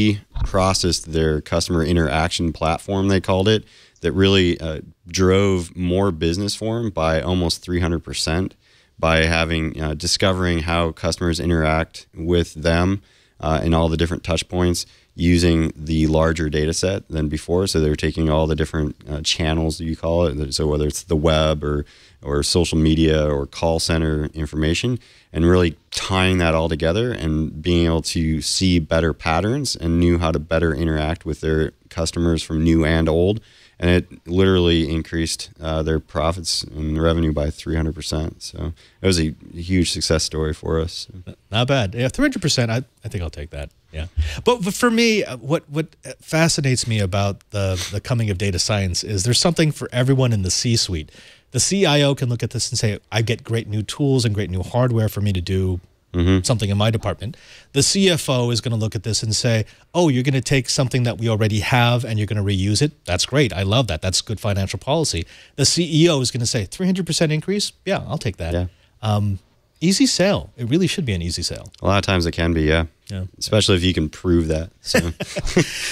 their customer interaction platform, they called it, that really drove more business for them by almost 300% by having discovering how customers interact with them and all the different touch points using the larger data set than before. So they're taking all the different channels, you call it, so whether it's the web or social media or call center information, and really tying that all together and being able to see better patterns and knew how to better interact with their customers from new and old. And it literally increased their profits and revenue by 300%. So it was a huge success story for us. Not bad. Yeah, 300%. I think I'll take that. Yeah. But for me, what fascinates me about the coming of data science is there's something for everyone in the C-suite. The CIO can look at this and say, I get great new tools and great new hardware for me to do something in my department. The CFO is going to look at this and say, oh, you're going to take something that we already have and you're going to reuse it. That's great. I love that. That's good financial policy. The CEO is going to say 300% increase. Yeah, I'll take that. Yeah. Easy sale. It really should be an easy sale. A lot of times it can be, yeah. Especially if you can prove that. So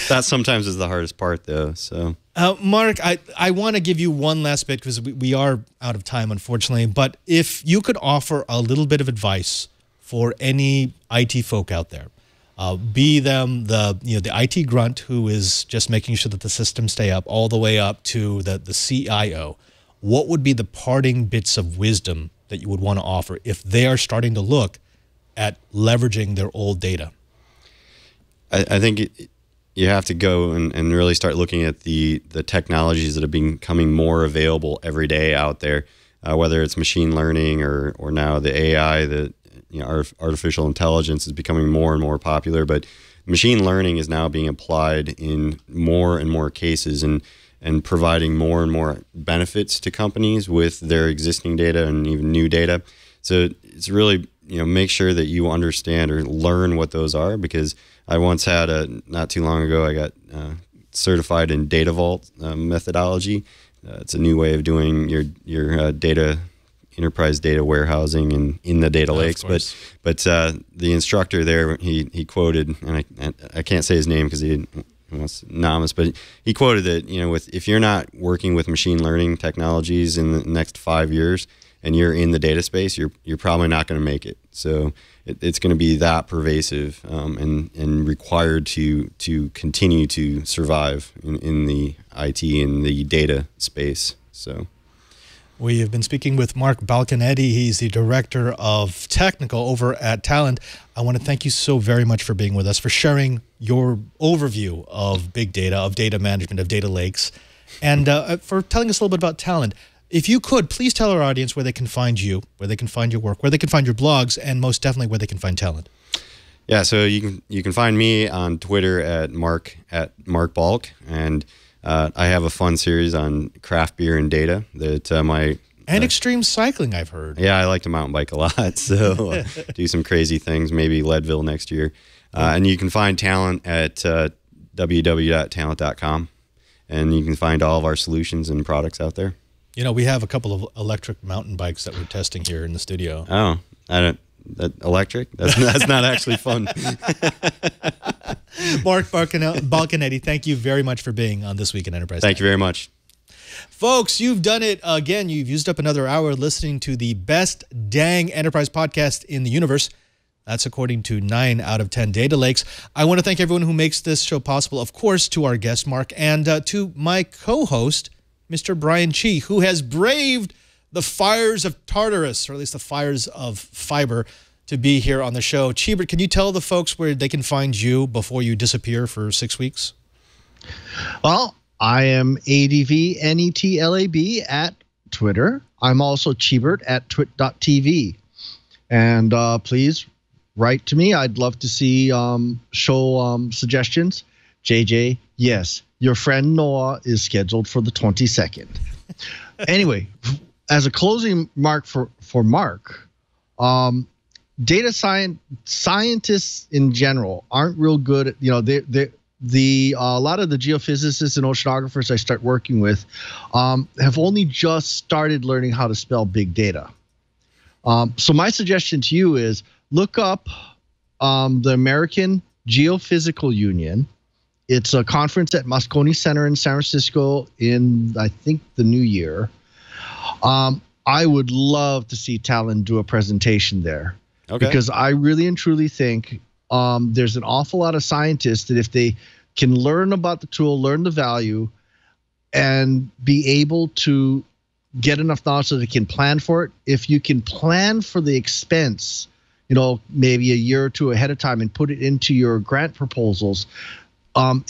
that sometimes is the hardest part, though. So Mark, I want to give you one last bit because we are out of time, unfortunately. But if you could offer a little bit of advice for any IT folk out there, be them the IT grunt who is just making sure that the systems stay up, all the way up to the CIO, what would be the parting bits of wisdom that you would want to offer if they are starting to look at leveraging their old data? I think you have to go and really start looking at the technologies that are becoming more available every day out there, whether it's machine learning or now the AI, artificial intelligence is becoming more and more popular. But machine learning is now being applied in more and more cases and providing more and more benefits to companies with their existing data and even new data. So it's really, make sure that you understand or learn what those are, because I once had not too long ago, I got certified in Data Vault methodology. It's a new way of doing your data, enterprise data warehousing and in the data lakes. But the instructor there, he quoted, and I can't say his name because he was anonymous, but he quoted that, if you're not working with machine learning technologies in the next 5 years and you're in the data space, you're probably not going to make it. So it's going to be that pervasive and required to continue to survive in the IT and the data space. So we have been speaking with Mark Balcanetti. He's the Director of Technical over at Talend. I want to thank you so very much for being with us, for sharing your overview of big data, of data management, of data lakes, and for telling us a little bit about Talend. If you could, please tell our audience where they can find you, where they can find your work, where they can find your blogs, and most definitely where they can find Talend. Yeah, so you can find me on Twitter at Mark Balk, and I have a fun series on craft beer and data that and extreme cycling, I've heard. Yeah, I like to mountain bike a lot, so do some crazy things, maybe Leadville next year. And you can find Talend at www.talent.com, and you can find all of our solutions and products out there. We have a couple of electric mountain bikes that we're testing here in the studio. Oh, electric? That's not actually fun. Mark Balcanetti, thank you very much for being on This Week in Enterprise. Thank you very much. Folks, you've done it again. You've used up another hour listening to the best dang enterprise podcast in the universe. That's according to 9 out of 10 data lakes. I want to thank everyone who makes this show possible, of course, to our guest, Mark, and to my co-host, Mr. Brian Chi, who has braved the fires of Tartarus, or at least the fires of fiber, to be here on the show. Cheebert, can you tell the folks where they can find you before you disappear for 6 weeks? Well, I am ADVNETLAB at Twitter. I'm also Cheebert at twit.tv. And please write to me. I'd love to see show suggestions. JJ, yes, your friend Noah is scheduled for the 22nd. Anyway, as a closing mark for Mark, data scientists in general aren't real good at, a lot of the geophysicists and oceanographers I start working with have only just started learning how to spell big data. So my suggestion to you is look up the American Geophysical Union. It's a conference at Moscone Center in San Francisco in, I think, the new year. I would love to see Talend do a presentation there. Okay. Because I really and truly think there's an awful lot of scientists that if they can learn about the tool, learn the value, and be able to get enough knowledge so they can plan for it. If you can plan for the expense, maybe a year or two ahead of time and put it into your grant proposals,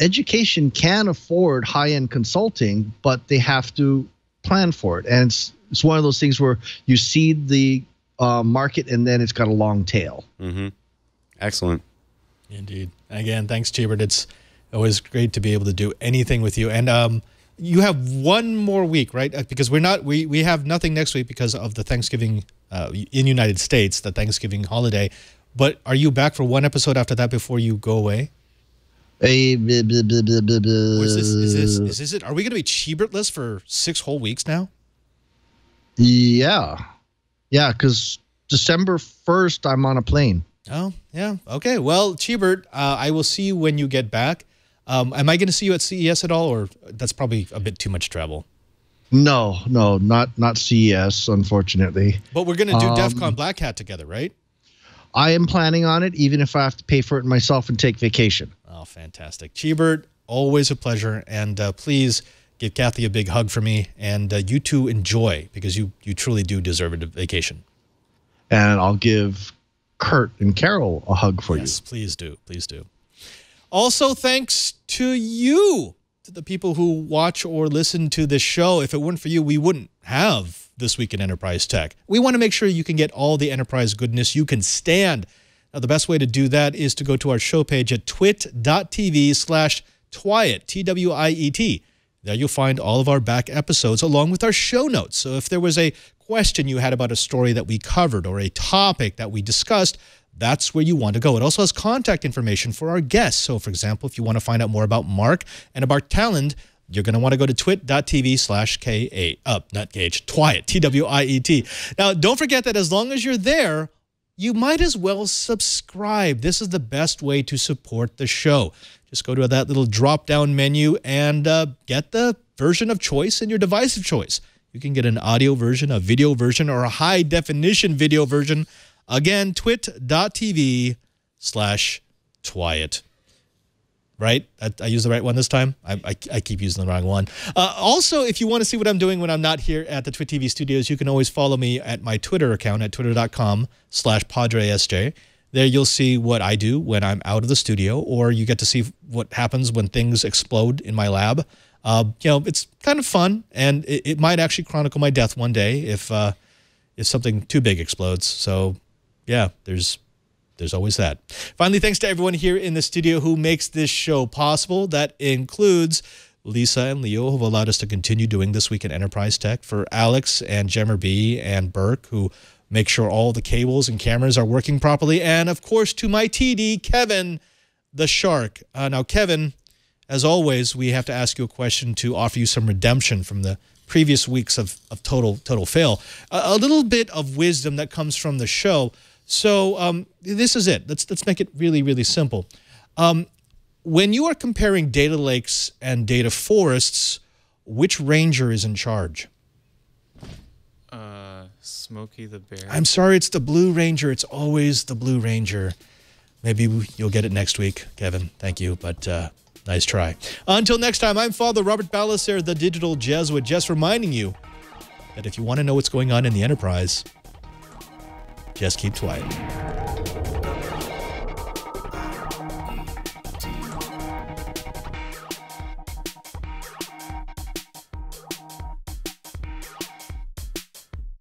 education can afford high-end consulting, but they have to plan for it. And it's one of those things where you seed the market and then it's got a long tail. Mm-hmm. Excellent. Indeed. Again, thanks, Cheebert. It's always great to be able to do anything with you. And you have one more week, right? Because we have nothing next week because of the Thanksgiving in United States, the Thanksgiving holiday. But are you back for one episode after that before you go away? Is this it? Are we going to be Cheebert-less for 6 whole weeks now? Yeah. Yeah, because December 1st, I'm on a plane. Oh, yeah. Okay. Well, Cheebert, I will see you when you get back. Am I going to see you at CES at all, or that's probably a bit too much travel? No, not CES, unfortunately. But we're going to do DEF CON Black Hat together, right? I am planning on it, even if I have to pay for it myself and take vacation. Oh, fantastic. Cheebert, always a pleasure. And please give Kathy a big hug for me. And you two enjoy, because you truly do deserve a vacation. And I'll give Kurt and Carol a hug for you. Yes, please do. Please do. Also, thanks to you, to the people who watch or listen to this show. If it weren't for you, we wouldn't have This Week in Enterprise Tech. We want to make sure you can get all the enterprise goodness you can stand. Now, the best way to do that is to go to our show page at twit.tv/Twiet, T-W-I-E-T. There you'll find all of our back episodes along with our show notes. So if there was a question you had about a story that we covered or a topic that we discussed, that's where you want to go. It also has contact information for our guests. So, for example, if you want to find out more about Mark and about Talend, you're going to want to go to twit.tv/Twiet, T-W-I-E-T. Now, don't forget that as long as you're there, you might as well subscribe. This is the best way to support the show. Just go to that little drop-down menu and get the version of choice in your device of choice. You can get an audio version, a video version, or a high-definition video version. Again, twit.tv/Twiet. Right? I used the right one this time? I keep using the wrong one. Also, if you want to see what I'm doing when I'm not here at the Twit TV studios, you can always follow me at my Twitter account at twitter.com/PadreSJ. There you'll see what I do when I'm out of the studio, or you get to see what happens when things explode in my lab. It's kind of fun, and it might actually chronicle my death one day if something too big explodes. So, yeah, there's always that. Finally, thanks to everyone here in the studio who makes this show possible. That includes Lisa and Leo, who have allowed us to continue doing This Week in Enterprise Tech, for Alex and Jemmer B and Burke, who make sure all the cables and cameras are working properly, and, of course, to my TD, Kevin the Shark. Now, Kevin, as always, we have to ask you a question to offer you some redemption from the previous weeks of total fail. A little bit of wisdom that comes from the show. So this is it. Let's make it really, really simple. When you are comparing data lakes and data forests, which ranger is in charge? Smokey the Bear. I'm sorry, it's the Blue Ranger. It's always the Blue Ranger. Maybe you'll get it next week, Kevin. Thank you, but nice try. Until next time, I'm Father Robert Ballecer, the Digital Jesuit, just reminding you that if you want to know what's going on in the Enterprise, just keep quiet.